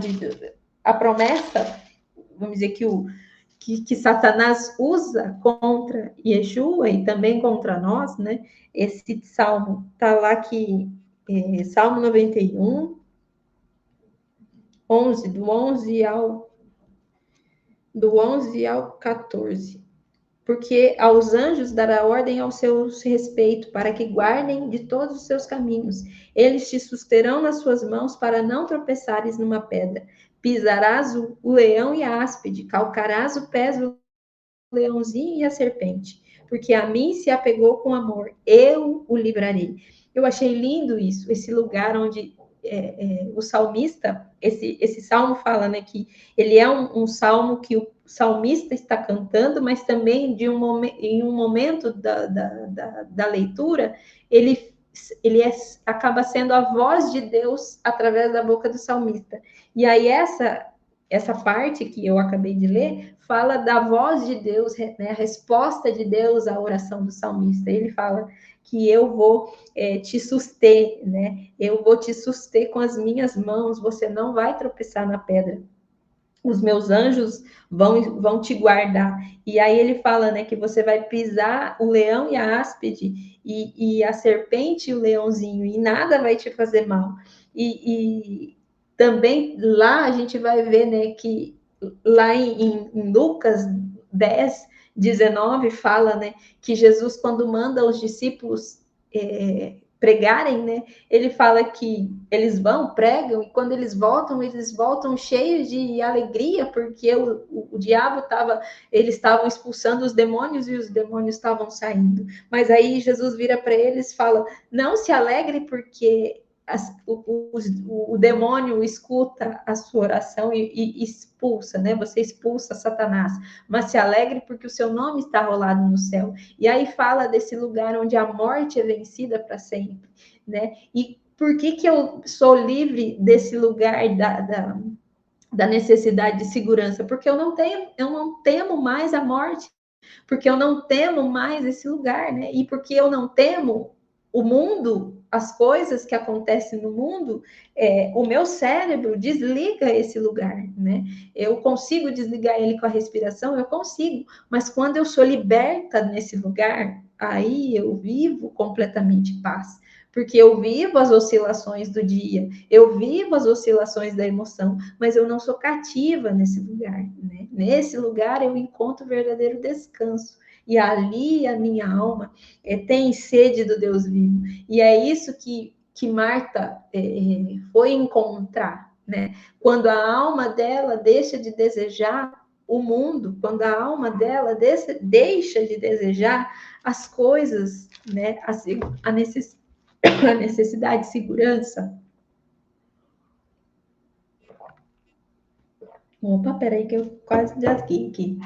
a promessa, vamos dizer, que Satanás usa contra Yeshua e também contra nós, né? Esse salmo está lá que Salmo 91, 11, do 11 ao 14. Porque aos anjos dará ordem ao seu respeito, para que guardem de todos os seus caminhos. Eles te susterão nas suas mãos, para não tropeçares numa pedra. Pisarás o leão e a áspide, calcarás o pé do leãozinho e a serpente. Porque a mim se apegou com amor, eu o livrarei. Eu achei lindo isso, esse lugar onde o salmista, esse salmo fala, né, que ele é um salmo que o salmista está cantando, mas também em um momento da leitura, ele acaba sendo a voz de Deus através da boca do salmista. E aí essa parte que eu acabei de ler fala da voz de Deus, né, a resposta de Deus à oração do salmista. Ele fala que eu vou te suster, né? Eu vou te suster com as minhas mãos, você não vai tropeçar na pedra. Os meus anjos vão te guardar. E aí ele fala, né, que você vai pisar o leão e a áspide, e a serpente e o leãozinho, e nada vai te fazer mal. E também lá a gente vai ver, né, que lá em Lucas 10, 19, fala, né, que Jesus, quando manda os discípulos pregarem, né, ele fala que eles pregam, e quando eles voltam cheios de alegria, porque o diabo eles estavam expulsando os demônios, e os demônios estavam saindo. Mas aí Jesus vira para eles e fala: não se alegre porque o demônio escuta a sua oração e expulsa, né? Você expulsa Satanás, mas se alegre porque o seu nome está rolado no céu. E aí fala desse lugar onde a morte é vencida para sempre, né? E por que eu sou livre desse lugar da necessidade de segurança? Porque eu não temo mais a morte, porque eu não temo mais esse lugar, né? E porque eu não temo o mundo, as coisas que acontecem no mundo, o meu cérebro desliga esse lugar, né? Eu consigo desligar ele com a respiração, eu consigo, mas quando eu sou liberta nesse lugar, aí eu vivo completamente paz. Porque eu vivo as oscilações do dia, eu vivo as oscilações da emoção, mas eu não sou cativa nesse lugar, né? Nesse lugar eu encontro verdadeiro descanso. E ali a minha alma tem sede do Deus vivo. E é isso que Marta foi encontrar, né? Quando a alma dela deixa de desejar o mundo, quando a alma dela deixa de desejar as coisas, né? A necessidade de segurança. Opa, peraí que eu quase desasquei aqui.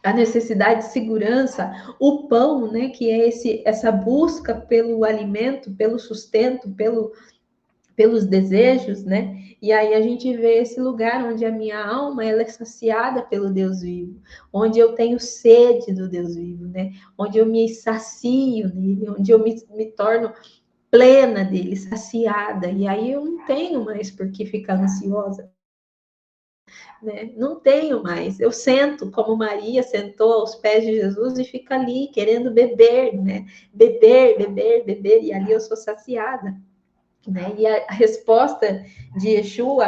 A necessidade de segurança, o pão, né, que é essa busca pelo alimento, pelo sustento, pelos desejos, né? E aí a gente vê esse lugar onde a minha alma ela é saciada pelo Deus vivo, onde eu tenho sede do Deus vivo, né? Onde eu me sacio nele, onde eu me torno plena dele, saciada. E aí eu não tenho mais por que ficar ansiosa, né? Não tenho mais. Eu sento como Maria sentou aos pés de Jesus e fica ali querendo beber, né? Beber, beber, beber, e ali eu sou saciada, né? E a resposta de Yeshua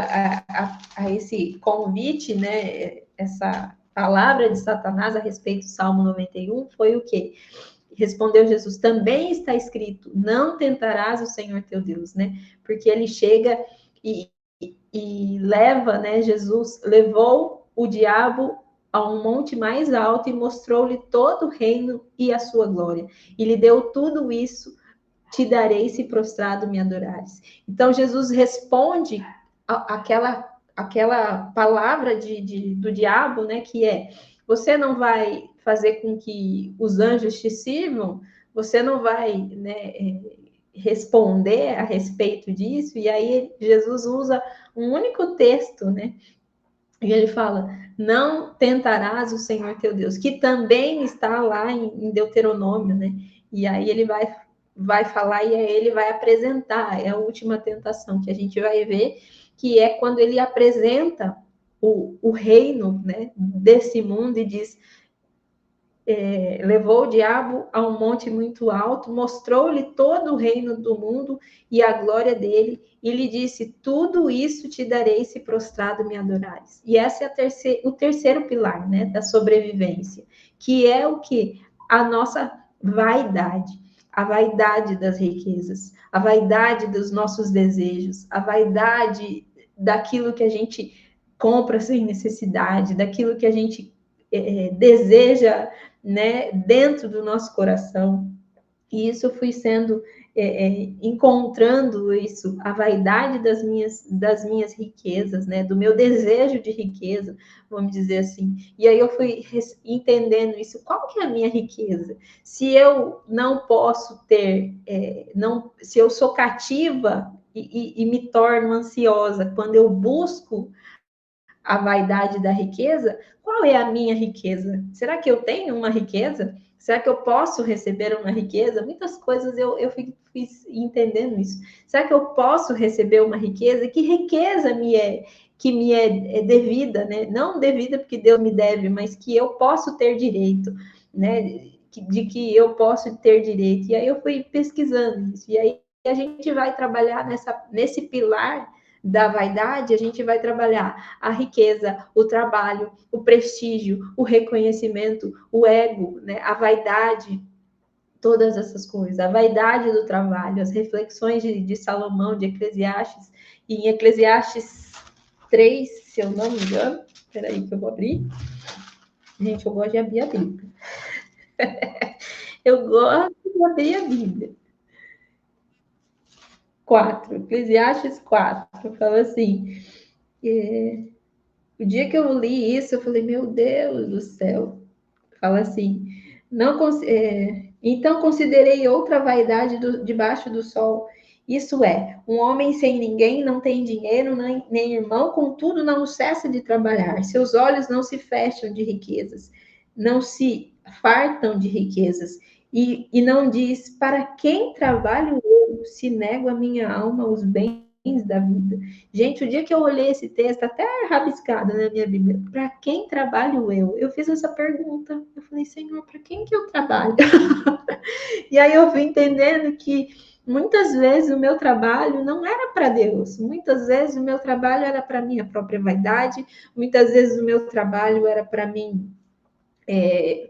a esse convite, né? Essa palavra de Satanás a respeito do Salmo 91 foi o quê? Respondeu Jesus, também está escrito, não tentarás o Senhor teu Deus, né? Porque ele chega e leva, né? Jesus levou o diabo a um monte mais alto e mostrou-lhe todo o reino e a sua glória. E lhe deu tudo isso, te darei se prostrado me adorares. Então Jesus responde aquela palavra do diabo, né? Que é, você não vai fazer com que os anjos te sirvam, você não vai, né, responder a respeito disso. E aí Jesus usa um único texto, né? E ele fala, não tentarás o Senhor teu Deus, que também está lá em Deuteronômio, né? E aí ele vai falar e aí ele vai apresentar, é a última tentação que a gente vai ver, que é quando ele apresenta o reino, né, desse mundo e diz, levou o diabo a um monte muito alto, mostrou-lhe todo o reino do mundo e a glória dele, e lhe disse, tudo isso te darei se prostrado me adorares. E esse é o terceiro pilar, né, da sobrevivência, que é o que? A nossa vaidade, a vaidade das riquezas, a vaidade dos nossos desejos, a vaidade daquilo que a gente compra sem necessidade, daquilo que a gente deseja, né, dentro do nosso coração. E isso eu fui sendo encontrando isso, a vaidade das minhas riquezas, né, do meu desejo de riqueza, vamos dizer assim. E aí eu fui entendendo isso. Qual que é a minha riqueza? Se eu não posso ter, se eu sou cativa e me torno ansiosa quando eu busco a vaidade da riqueza, qual é a minha riqueza? Será que eu tenho uma riqueza? Será que eu posso receber uma riqueza? Muitas coisas eu fui entendendo isso. Será que eu posso receber uma riqueza? Que riqueza que me é devida, né? Não devida porque Deus me deve, mas que eu posso ter direito, né? De que eu posso ter direito. E aí eu fui pesquisando isso. E aí a gente vai trabalhar nesse pilar da vaidade, a gente vai trabalhar a riqueza, o trabalho, o prestígio, o reconhecimento, o ego, né? A vaidade, todas essas coisas, a vaidade do trabalho, as reflexões de Salomão, de Eclesiastes, e em Eclesiastes 3, se eu não me engano, espera aí que eu vou abrir. Gente, eu gosto de abrir a Bíblia. Eu gosto de abrir a Bíblia. 4, Eclesiastes 4, fala assim, o dia que eu li isso, eu falei, meu Deus do céu, fala assim, então considerei outra vaidade debaixo do sol, isso é, um homem sem ninguém não tem dinheiro, nem irmão, contudo não cessa de trabalhar, seus olhos não se fecham de riquezas, não se fartam de riquezas, e não diz, para quem trabalho eu, se nego a minha alma os bens da vida. Gente, o dia que eu olhei esse texto, até rabiscado na minha Bíblia, para quem trabalho eu? Eu fiz essa pergunta. Eu falei, Senhor, para quem que eu trabalho? E aí eu fui entendendo que muitas vezes o meu trabalho não era para Deus. Muitas vezes o meu trabalho era para minha própria vaidade. Muitas vezes o meu trabalho era para mim,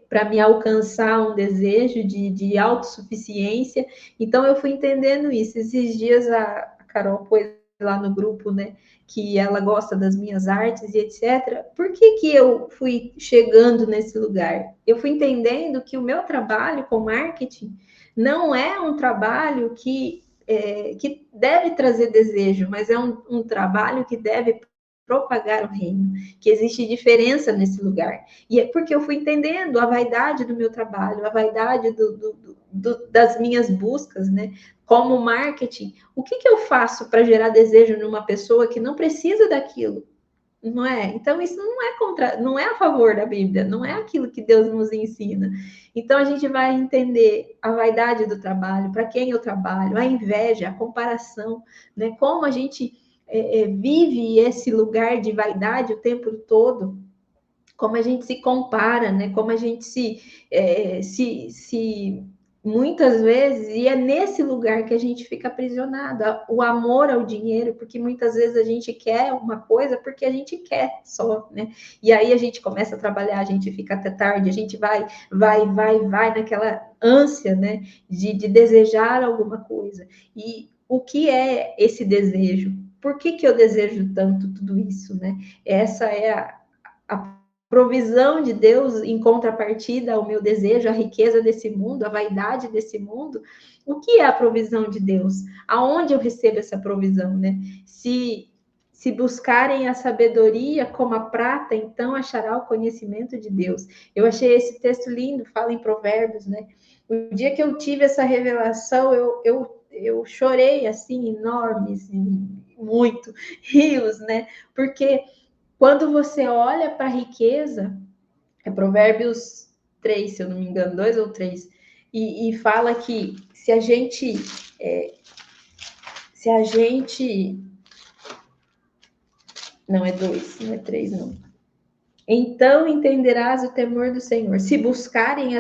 para me alcançar um desejo de autossuficiência. Então eu fui entendendo isso. Esses dias a Carol pôs lá no grupo, né, que ela gosta das minhas artes e etc. Por que que eu fui chegando nesse lugar? Eu fui entendendo que o meu trabalho com marketing não é um trabalho que deve trazer desejo, mas é um trabalho que deve propagar o reino, que existe diferença nesse lugar. E é porque eu fui entendendo a vaidade do meu trabalho, a vaidade das minhas buscas, né? Como marketing, o que eu faço para gerar desejo numa pessoa que não precisa daquilo? Não é? Então, isso não é a favor da Bíblia, não é aquilo que Deus nos ensina. Então, a gente vai entender a vaidade do trabalho, para quem eu trabalho, a inveja, a comparação, né? Como a gente vive esse lugar de vaidade o tempo todo, como a gente se compara, né? Como a gente se muitas vezes, e é nesse lugar que a gente fica aprisionado, o amor ao dinheiro, porque muitas vezes a gente quer uma coisa porque a gente quer só, né? E aí a gente começa a trabalhar, a gente fica até tarde, a gente vai naquela ânsia, né? De desejar alguma coisa. E o que é esse desejo? Por que eu desejo tanto tudo isso, né? Essa é a provisão de Deus em contrapartida ao meu desejo, a riqueza desse mundo, a vaidade desse mundo. O que é a provisão de Deus? Aonde eu recebo essa provisão, né? Se buscarem a sabedoria como a prata, então achará o conhecimento de Deus. Eu achei esse texto lindo, fala em Provérbios, né? O dia que eu tive essa revelação, eu chorei assim, enormes, muito, rios, né? Porque quando você olha para a riqueza, é Provérbios 3, se eu não me engano, 2 ou 3, e fala que se a gente. Não é 2, não é 3, não. Então entenderás o temor do Senhor. Se buscares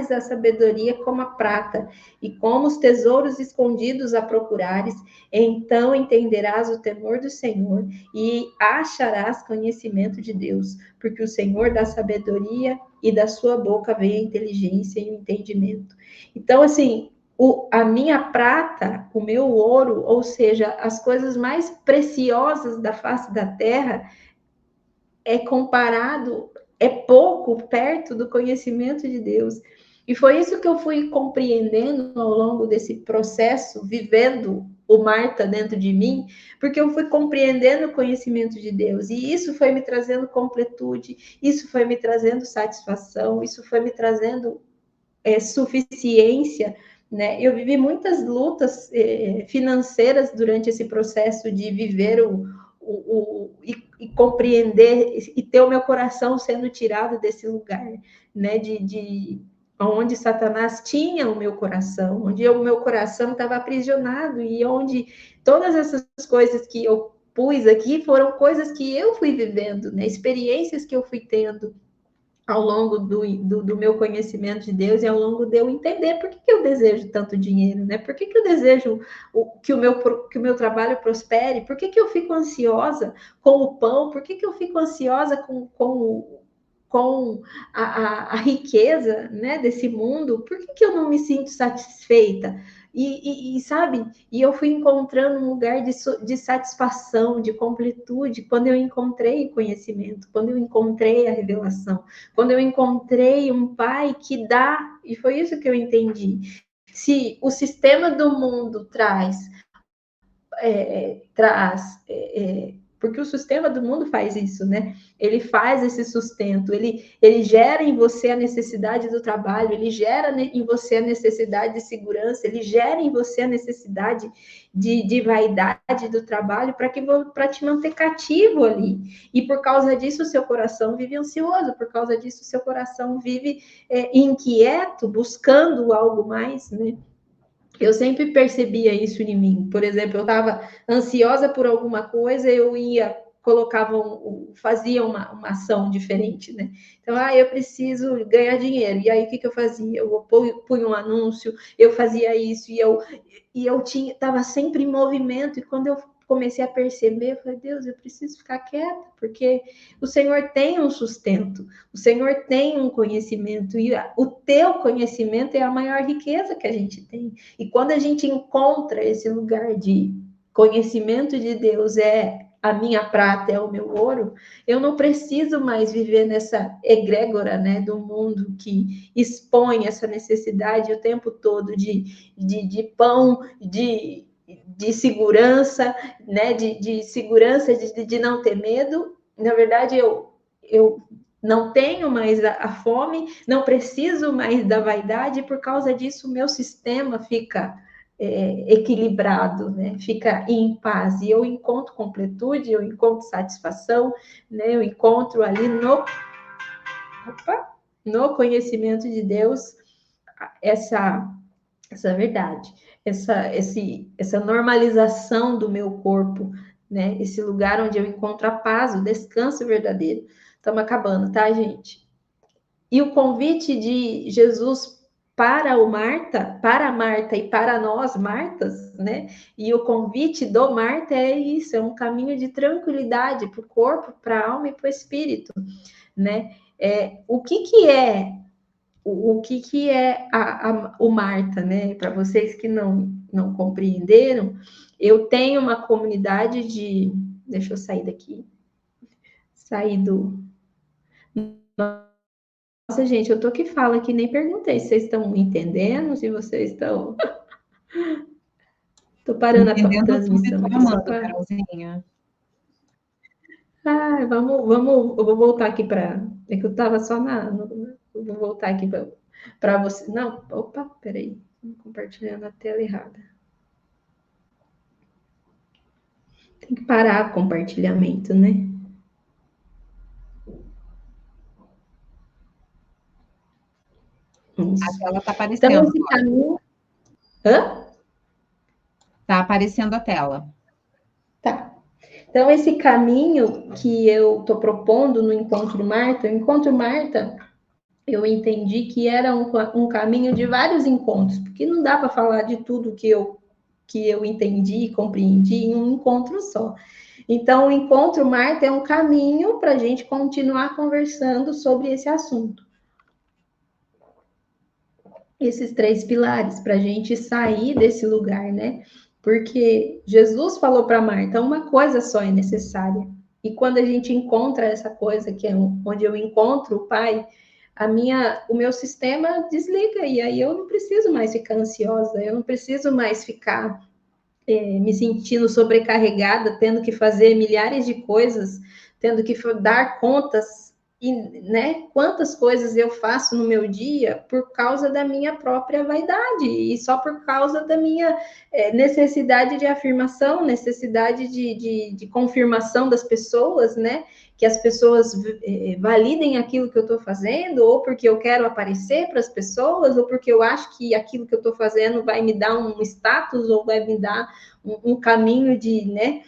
a sabedoria como a prata, e como os tesouros escondidos a procurares, então entenderás o temor do Senhor e acharás conhecimento de Deus, porque o Senhor dá sabedoria e da sua boca vem a inteligência e o entendimento. Então, assim, a minha prata, o meu ouro, ou seja, as coisas mais preciosas da face da terra, é pouco perto do conhecimento de Deus. E foi isso que eu fui compreendendo ao longo desse processo, vivendo o Marta dentro de mim, porque eu fui compreendendo o conhecimento de Deus, e isso foi me trazendo completude, isso foi me trazendo satisfação, isso foi me trazendo suficiência, né? Eu vivi muitas lutas financeiras durante esse processo de viver e compreender e ter o meu coração sendo tirado desse lugar, né? Onde Satanás tinha o meu coração, onde o meu coração estava aprisionado e onde todas essas coisas que eu pus aqui foram coisas que eu fui vivendo, né? Experiências que eu fui tendo ao longo do meu conhecimento de Deus e ao longo de eu entender por que eu desejo tanto dinheiro, né? Por que eu desejo que o meu trabalho prospere? Por que eu fico ansiosa com o pão? Por que eu fico ansiosa com a riqueza, né, desse mundo? Por que eu não me sinto satisfeita? Sabe, e eu fui encontrando um lugar de satisfação, de completude, quando eu encontrei o conhecimento, quando eu encontrei a revelação, quando eu encontrei um pai que dá, e foi isso que eu entendi. se o sistema do mundo porque o sistema do mundo faz isso, né? Ele faz esse sustento, ele gera em você a necessidade do trabalho, ele gera em você a necessidade de segurança, ele gera em você a necessidade de vaidade do trabalho para te manter cativo ali. E por causa disso, o seu coração vive ansioso, por causa disso, o seu coração vive inquieto, buscando algo mais, né? Eu sempre percebia isso em mim. Por exemplo, eu estava ansiosa por alguma coisa, eu fazia uma ação diferente, né? Então, eu preciso ganhar dinheiro. E aí, o que eu fazia? Eu punha um anúncio, eu fazia isso, e eu estava sempre em movimento. E quando eu comecei a perceber, eu falei, Deus, eu preciso ficar quieta, porque o Senhor tem um sustento, o Senhor tem um conhecimento, e o teu conhecimento é a maior riqueza que a gente tem. E quando a gente encontra esse lugar de conhecimento de Deus, a minha prata, é o meu ouro, eu não preciso mais viver nessa egrégora, né, do mundo que expõe essa necessidade o tempo todo de pão, de segurança, né, de segurança, de não ter medo. Na verdade, eu não tenho mais a fome, não preciso mais da vaidade, e por causa disso o meu sistema fica equilibrado, né? Fica em paz, e eu encontro completude, eu encontro satisfação, né? Eu encontro ali no conhecimento de Deus essa verdade, essa normalização do meu corpo, né? Esse lugar onde eu encontro a paz, o descanso verdadeiro. Estamos acabando, tá, gente? E o convite de Jesus para Marta e para nós, Martas, né? E o convite do Marta é isso, é um caminho de tranquilidade para o corpo, para a alma e para o espírito, né? O que é o Marta, né? Para vocês que não compreenderam, eu tenho uma comunidade de... Deixa eu sair daqui. Sair do... Nossa, gente, eu tô que falo aqui, nem perguntei se vocês estão entendendo, se vocês estão... Tô parando a transmissão aqui só para... Carolzinha. Eu vou voltar aqui para... É que eu tava só eu vou voltar aqui para você... Não, opa, peraí. Compartilhando a tela errada. Tem que parar o compartilhamento, né? Isso. A tela está aparecendo. Então, esse caminho... Hã? Está aparecendo a tela. Tá. Então, esse caminho que eu estou propondo no Encontro Marta, o Encontro Marta, eu entendi que era um caminho de vários encontros, porque não dá para falar de tudo que eu entendi e compreendi em um encontro só. Então, o Encontro Marta é um caminho para a gente continuar conversando sobre esse assunto. Esses 3 pilares, para a gente sair desse lugar, né? Porque Jesus falou para Marta, uma coisa só é necessária. E quando a gente encontra essa coisa, que é onde eu encontro o Pai, o meu sistema desliga, e aí eu não preciso mais ficar ansiosa, eu não preciso mais ficar me sentindo sobrecarregada, tendo que fazer milhares de coisas, tendo que dar contas, e, né, quantas coisas eu faço no meu dia por causa da minha própria vaidade, e só por causa da minha necessidade de afirmação, necessidade de confirmação das pessoas, né, que as pessoas validem aquilo que eu estou fazendo, ou porque eu quero aparecer para as pessoas, ou porque eu acho que aquilo que eu estou fazendo vai me dar um status, ou vai me dar um caminho de, né,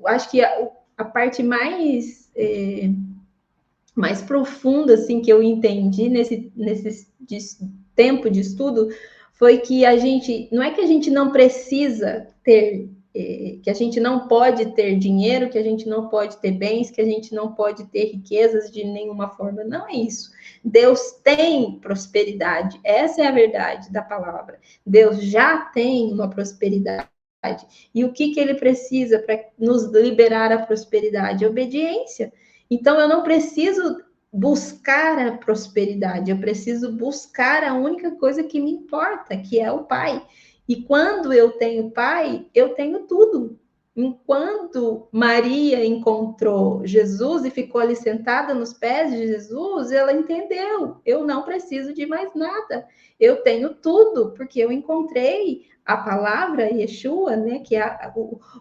acho que a parte mais profunda, assim, que eu entendi nesse tempo de estudo, foi que não é que a gente não precisa ter, que a gente não pode ter dinheiro, que a gente não pode ter bens, que a gente não pode ter riquezas de nenhuma forma, não é isso. Deus tem prosperidade, essa é a verdade da palavra. Deus já tem uma prosperidade. E o que ele precisa para nos liberar a prosperidade? Obediência. Então, eu não preciso buscar a prosperidade, eu preciso buscar a única coisa que me importa, que é o Pai. E quando eu tenho Pai, eu tenho tudo. Enquanto Maria encontrou Jesus e ficou ali sentada nos pés de Jesus, ela entendeu: eu não preciso de mais nada, eu tenho tudo, porque eu encontrei a palavra Yeshua, né, que é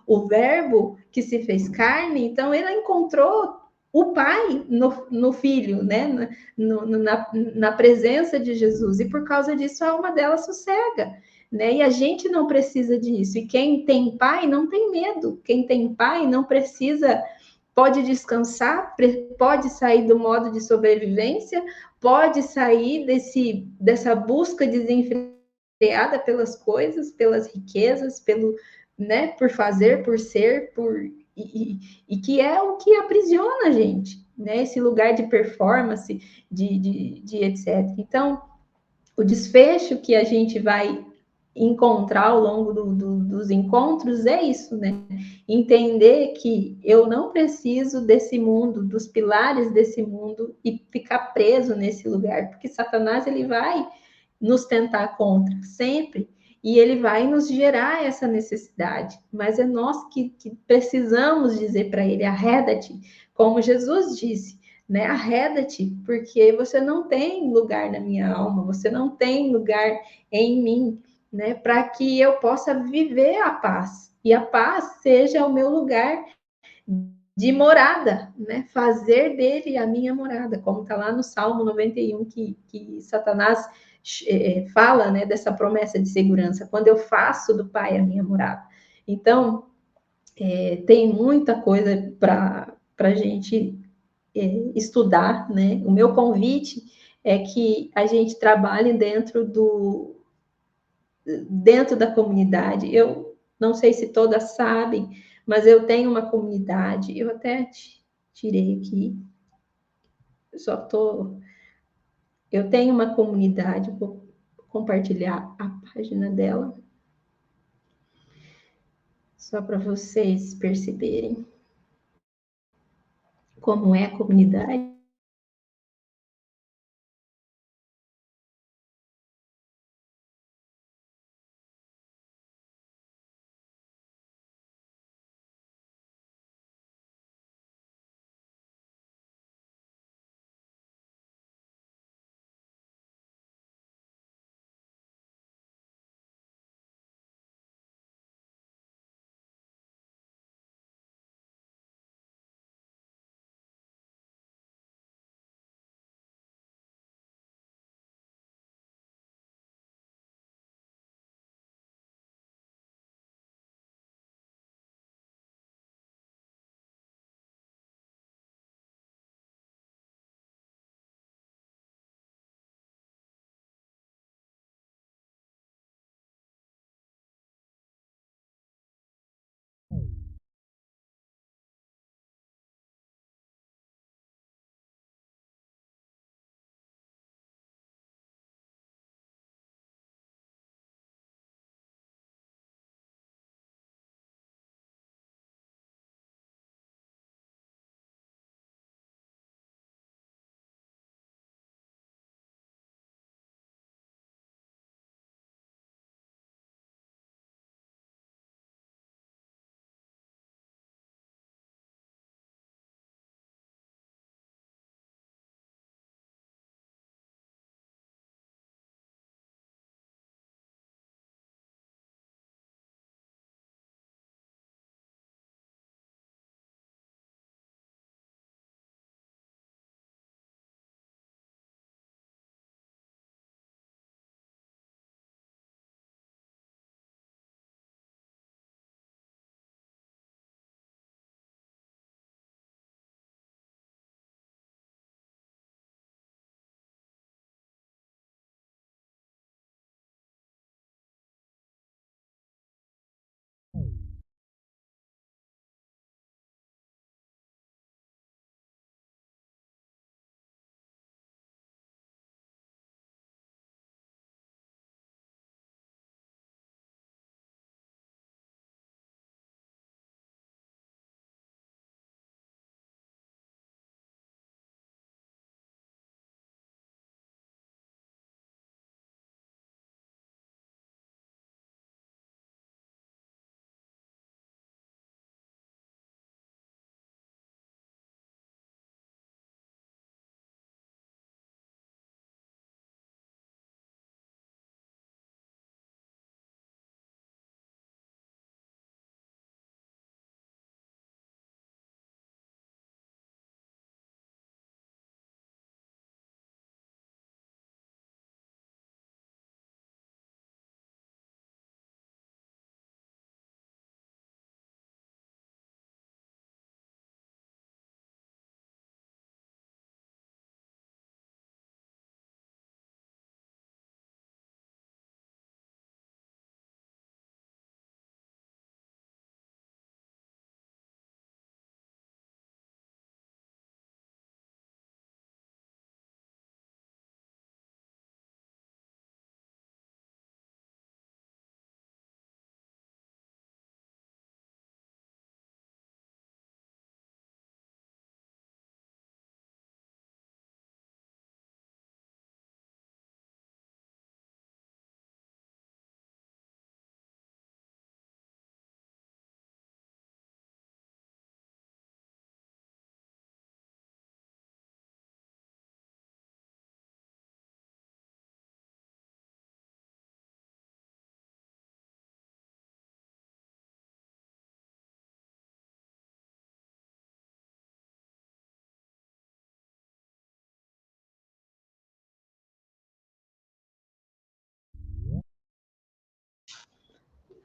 o verbo que se fez carne. Então, ela encontrou o Pai no Filho, né, na presença de Jesus, e por causa disso a alma dela sossega. Né? E a gente não precisa disso. E quem tem pai não tem medo. Quem tem pai não precisa, pode descansar, pode sair do modo de sobrevivência, pode sair dessa busca desenfreada pelas coisas, pelas riquezas, né, por fazer, por ser, e que é o que aprisiona a gente, né? Esse lugar de performance, de etc. Então, o desfecho que a gente vai encontrar ao longo dos encontros é isso, né? Entender que eu não preciso desse mundo, dos pilares desse mundo e ficar preso nesse lugar, porque Satanás ele vai nos tentar contra sempre e ele vai nos gerar essa necessidade, mas é nós que precisamos dizer para ele: arreda-te, como Jesus disse, né? Arreda-te, porque você não tem lugar na minha alma, você não tem lugar em mim, né? Para que eu possa viver a paz e a paz seja o meu lugar de morada, né? Fazer dele a minha morada, como está lá no Salmo 91, que Satanás fala, né, dessa promessa de segurança, quando eu faço do Pai a minha morada. Então, tem muita coisa para a gente estudar, né? O meu convite é que a gente trabalhe dentro da comunidade. Eu não sei se todas sabem, mas eu tenho uma comunidade, eu até tirei aqui, eu tenho uma comunidade, vou compartilhar a página dela, só para vocês perceberem como é a comunidade.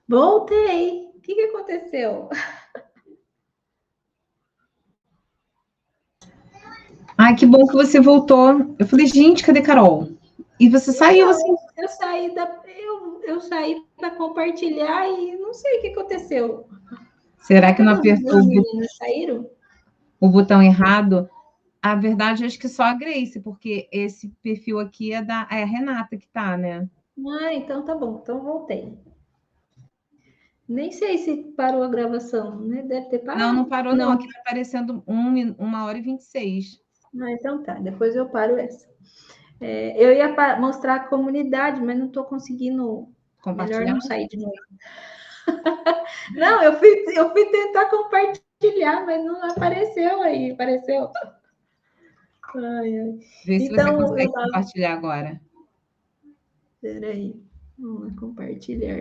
Voltei. O que aconteceu? Ai, que bom que você voltou. Eu falei, gente, cadê Carol? E você saiu assim. Eu saí para compartilhar e não sei o que aconteceu. Será que não Cadê as apertou duas meninas? Saíram? o botão errado? A verdade, acho que só a Grace, porque esse perfil aqui é a Renata que tá, né? Ah, então tá bom. Então voltei. Nem sei se parou a gravação, né? Deve ter Não, parado. não parou, não. Aqui tá aparecendo 1h26. Ah, então tá. Depois eu paro essa. Eu ia mostrar a comunidade, mas não estou conseguindo. Melhor Compartilhar? não sair de novo. Não, eu fui tentar compartilhar, mas não apareceu aí. Apareceu. Ai, ai. Vê se você Então, consegue compartilhar agora. Peraí. Vamos lá, compartilhar.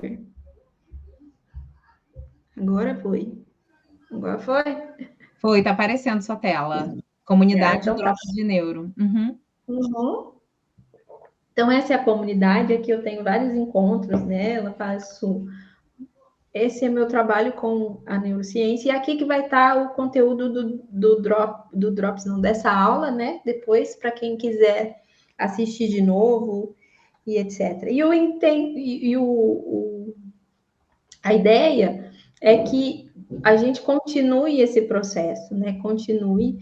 Agora foi. Agora foi? Foi, tá aparecendo sua tela. Comunidade Então tá. Drops de Neuro. Uhum. Uhum. Então, essa é a comunidade. Aqui eu tenho vários encontros nela, faço. Esse é meu trabalho com a neurociência. E aqui que vai estar o conteúdo do Drops, não, dessa aula, né? Depois, para quem quiser assistir de novo e etc. E, eu entendo, a ideia é que a gente continue esse processo, né? Continue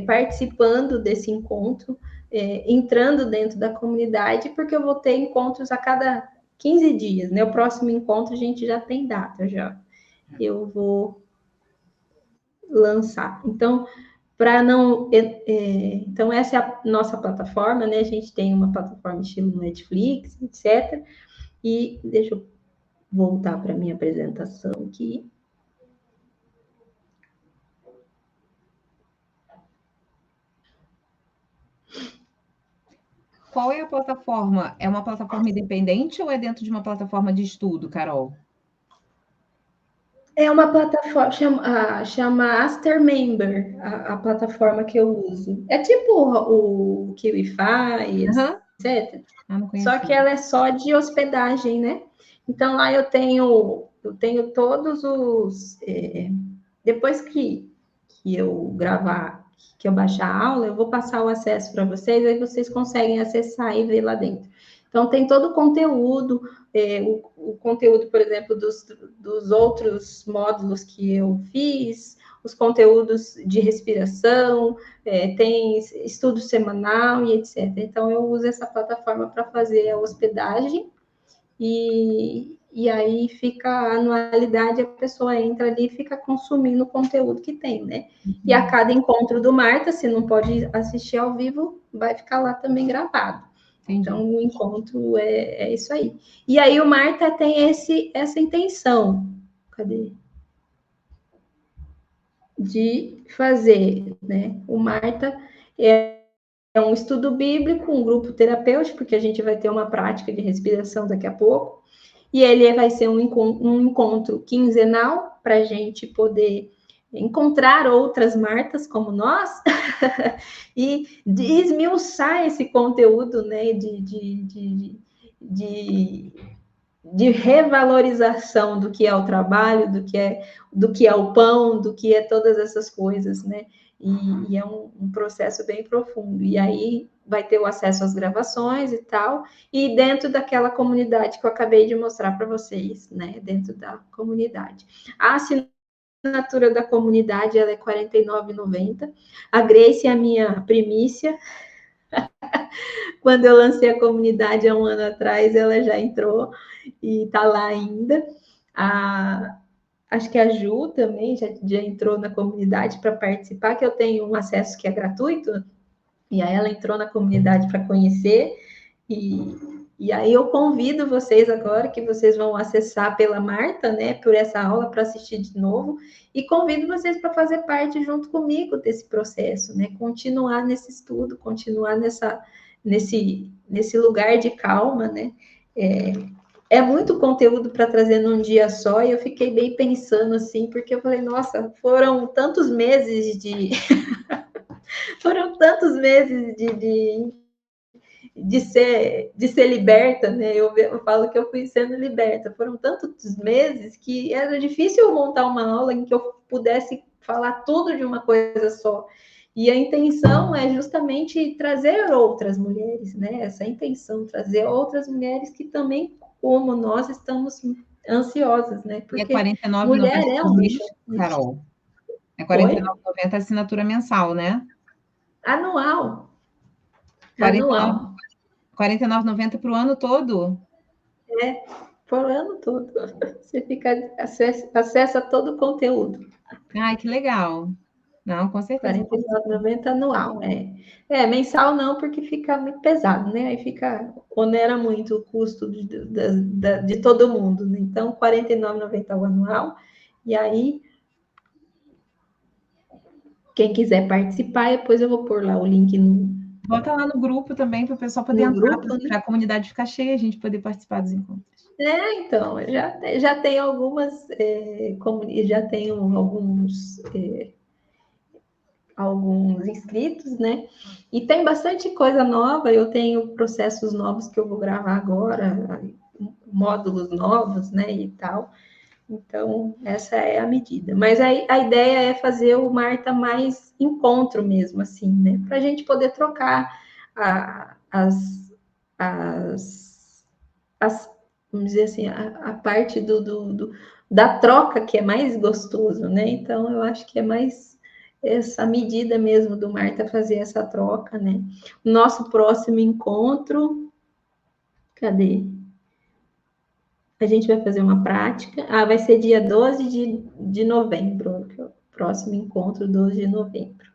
participando desse encontro, entrando dentro da comunidade, porque eu vou ter encontros a cada 15 dias, né? O próximo encontro a gente já tem data, já. Eu vou lançar. Então, para não. Então, essa é a nossa plataforma, né? A gente tem uma plataforma estilo Netflix, etc. E deixa eu voltar para a minha apresentação aqui. Qual é a plataforma? É uma plataforma independente ou é dentro de uma plataforma de estudo, Carol? É uma plataforma, chama Aster Member, a plataforma que eu uso. É tipo o KiwiFi, Uhum. etc. Ah, não Só conhecia. que ela é só de hospedagem, né? Então lá eu tenho todos os. Depois que eu gravar, que eu baixar a aula, eu vou passar o acesso para vocês, aí vocês conseguem acessar e ver lá dentro. Então tem todo o conteúdo, o conteúdo, por exemplo, dos outros módulos que eu fiz, os conteúdos de respiração, tem estudo semanal e etc. Então eu uso essa plataforma para fazer a hospedagem e aí fica a anualidade, a pessoa entra ali e fica consumindo o conteúdo que tem, né? E a cada encontro do Marta, se não pode assistir ao vivo, vai ficar lá também gravado. Entendi. Então, o encontro é isso aí. E aí o Marta tem essa intenção. Cadê? De fazer, né? O Marta é um estudo bíblico, um grupo terapêutico, porque a gente vai ter uma prática de respiração daqui a pouco. E ele vai ser um encontro quinzenal para a gente poder encontrar outras Martas como nós e esmiuçar esse conteúdo, né, de revalorização do que é o trabalho, do que é o pão, do que é todas essas coisas, né? E é um processo bem profundo. E aí vai ter o acesso às gravações e tal, e dentro daquela comunidade que eu acabei de mostrar para vocês, né? Dentro da comunidade. A assinatura da comunidade ela é R$ 49,90. A Grace é a minha primícia. Quando eu lancei a comunidade há um ano atrás, ela já entrou e está lá ainda. Acho que a Ju também já entrou na comunidade para participar, que eu tenho um acesso que é gratuito, e aí ela entrou na comunidade para conhecer, e aí eu convido vocês agora, que vocês vão acessar pela Marta, né, por essa aula para assistir de novo, e convido vocês para fazer parte junto comigo desse processo, né, continuar nesse estudo, continuar nesse lugar de calma, né, é muito conteúdo para trazer num dia só, e eu fiquei bem pensando assim, porque eu falei, nossa, foram tantos meses de de ser liberta, né? Eu falo que eu fui sendo liberta. Foram tantos meses que era difícil eu montar uma aula em que eu pudesse falar tudo de uma coisa só. E a intenção é justamente trazer outras mulheres, né? Essa intenção, trazer outras mulheres que também, como nós, estamos ansiosas, né? E é Porque R$ 49,90 mulher é por um mês, bicho. Carol. É R$ Oi? 49,90 a assinatura mensal, né? Anual. 49, Anual. R$ 49,90 para o ano todo? É, por ano todo. Você fica acessa todo o conteúdo. Ai, que legal. Não, com certeza. R$ 49,90 anual, é. É, mensal não, porque fica muito pesado, né? Aí fica, onera muito o custo de todo mundo, né? Então, R$ 49,90 o anual. E aí, quem quiser participar, depois eu vou pôr lá o link Bota lá no grupo também para o pessoal poder no entrar, grupo, né? para a comunidade ficar cheia, a gente poder participar dos encontros. É, então, já tem algumas, já tenho alguns inscritos, né? E tem bastante coisa nova, eu tenho processos novos que eu vou gravar agora, módulos novos, né, e tal. Então, essa é a medida. Mas a ideia é fazer o Marta mais encontro mesmo, assim, né? Para a gente poder trocar as, vamos dizer assim, a parte da troca que é mais gostoso, né? Então, eu acho que é mais essa medida mesmo do Marta fazer essa troca, né? Nosso próximo encontro, cadê? A gente vai fazer uma prática. Vai ser dia 12 de novembro, que é o próximo encontro, 12 de novembro,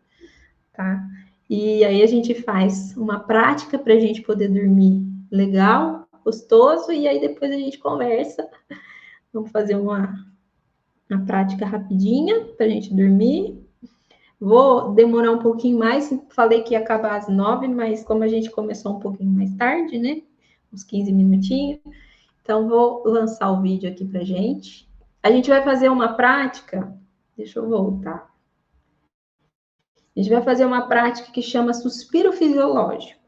tá? E aí a gente faz uma prática para a gente poder dormir legal, gostoso, e aí depois a gente conversa. Vamos fazer uma prática rapidinha para a gente dormir. Vou demorar um pouquinho mais, falei que ia acabar às 9, mas como a gente começou um pouquinho mais tarde, né? Uns 15 minutinhos. Então, vou lançar o vídeo aqui para gente. A gente vai fazer uma prática. Deixa eu voltar. A gente vai fazer uma prática que chama suspiro fisiológico.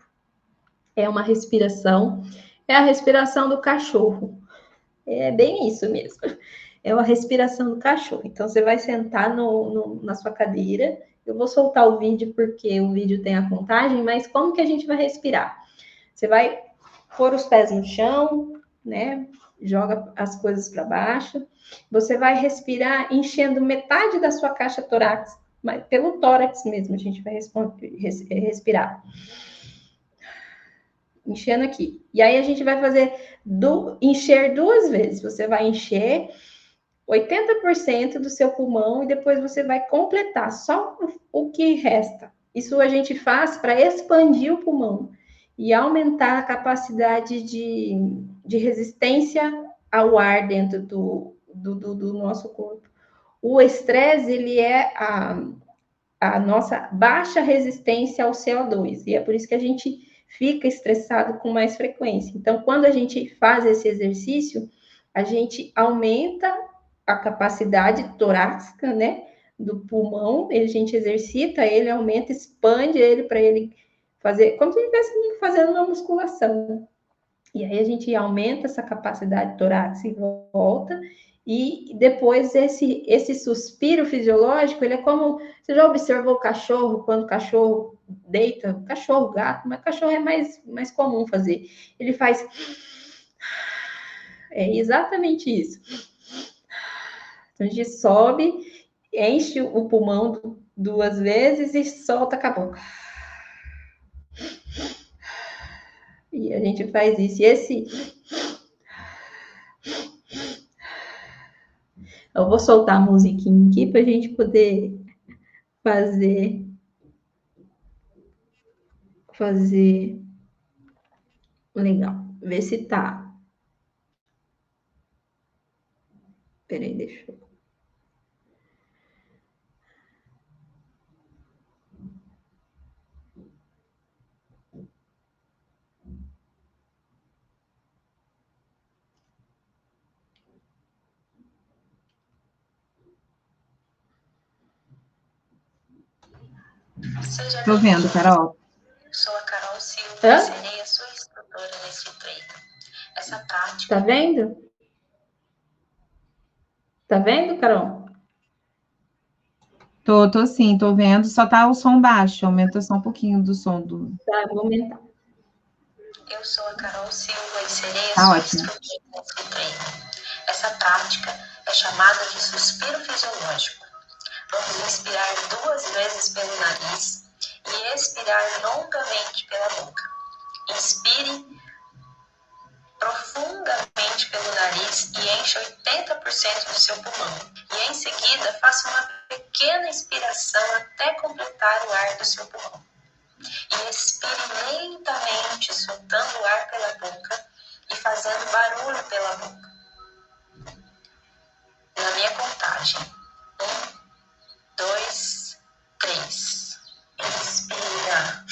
É uma respiração. É a respiração do cachorro. É bem isso mesmo. É uma respiração do cachorro. Então, você vai sentar na sua cadeira. Eu vou soltar o vídeo porque o vídeo tem a contagem, mas como que a gente vai respirar? Você vai pôr os pés no chão, né? Joga as coisas para baixo. Você vai respirar enchendo metade da sua caixa torácica, mas pelo tórax mesmo a gente vai respirar. Enchendo aqui. E aí a gente vai fazer encher 2 vezes. Você vai encher 80% do seu pulmão e depois você vai completar só o que resta. Isso a gente faz para expandir o pulmão e aumentar a capacidade de resistência ao ar dentro do nosso corpo. O estresse, ele é a nossa baixa resistência ao CO2, e é por isso que a gente fica estressado com mais frequência. Então, quando a gente faz esse exercício, a gente aumenta a capacidade torácica, né, do pulmão, a gente exercita ele, aumenta, expande ele para ele fazer, como se estivesse fazendo uma musculação. E aí a gente aumenta essa capacidade torácica e volta, e depois esse suspiro fisiológico, ele é como, você já observou o cachorro, quando o cachorro deita, cachorro, gato, mas cachorro é mais comum fazer, ele faz, é exatamente isso. Então a gente sobe, enche o pulmão 2 vezes e solta com a boca. E a gente faz isso. E eu vou soltar a musiquinha aqui para a gente poder fazer legal. Ver se tá. Peraí, deixa eu. Estou vendo, Carol. Sou a Carol Silva e serei a sua instrutora nesse treino. Essa prática... Tá vendo? Tá vendo, Carol? Tô sim, tô vendo. Só tá o som baixo. Aumenta só um pouquinho do som do... Tá, vou aumentar. Eu sou a Carol Silva e serei a sua ótimo. instrutora nesse treino. Essa prática é chamada de suspiro fisiológico. Vamos inspirar 2 vezes pelo nariz e expirar longamente pela boca. Inspire profundamente pelo nariz e encha 80% do seu pulmão. E em seguida, faça uma pequena inspiração até completar o ar do seu pulmão. E expire lentamente, soltando o ar pela boca e fazendo barulho pela boca. Na minha contagem. 1, 2, 3. Inspira.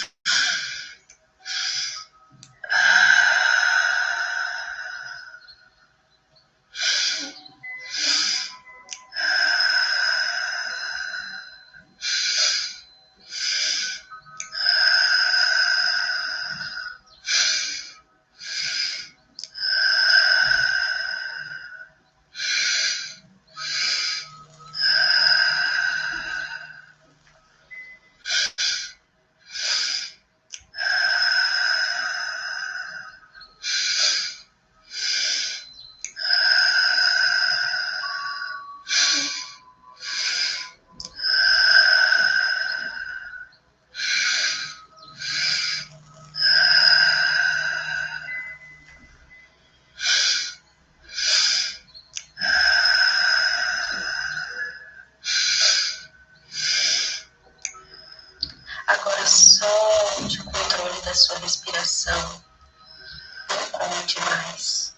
Agora solte o controle da sua respiração. Não conte mais.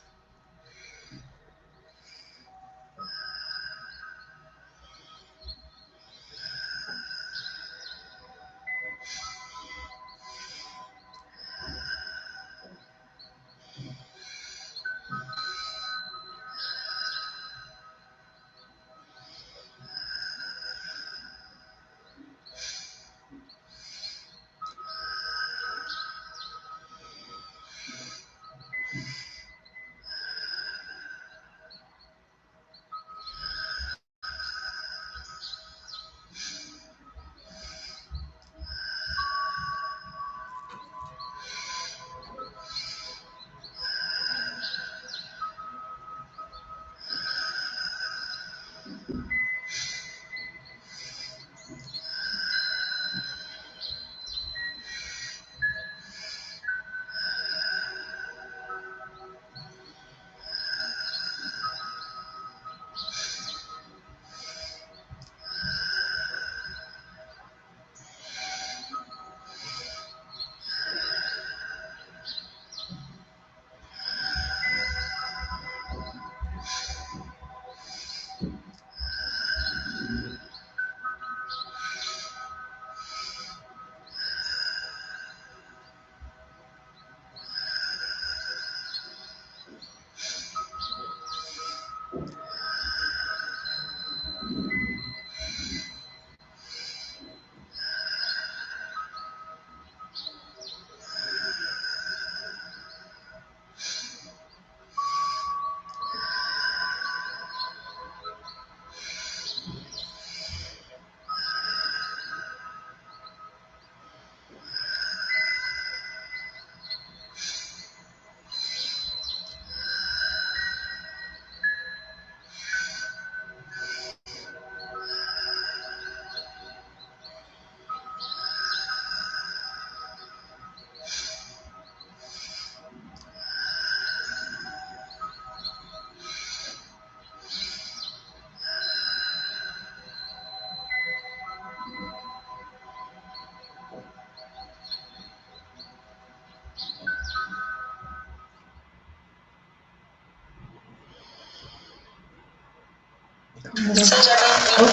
Seja bem-vindo.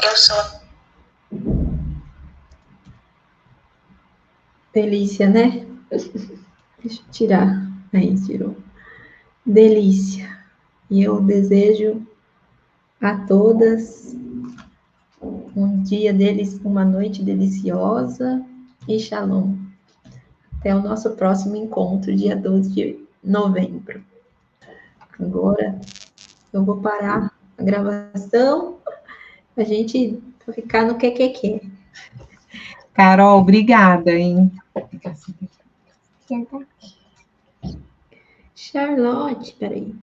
Eu sou... Delícia, né? Deixa eu tirar. Aí, tirou. Delícia. E eu desejo a todas um dia deles, uma noite deliciosa e shalom. Até o nosso próximo encontro, dia 12 de novembro. Agora eu vou parar a gravação, a gente ficar no que. Carol, obrigada, hein? Charlotte, peraí.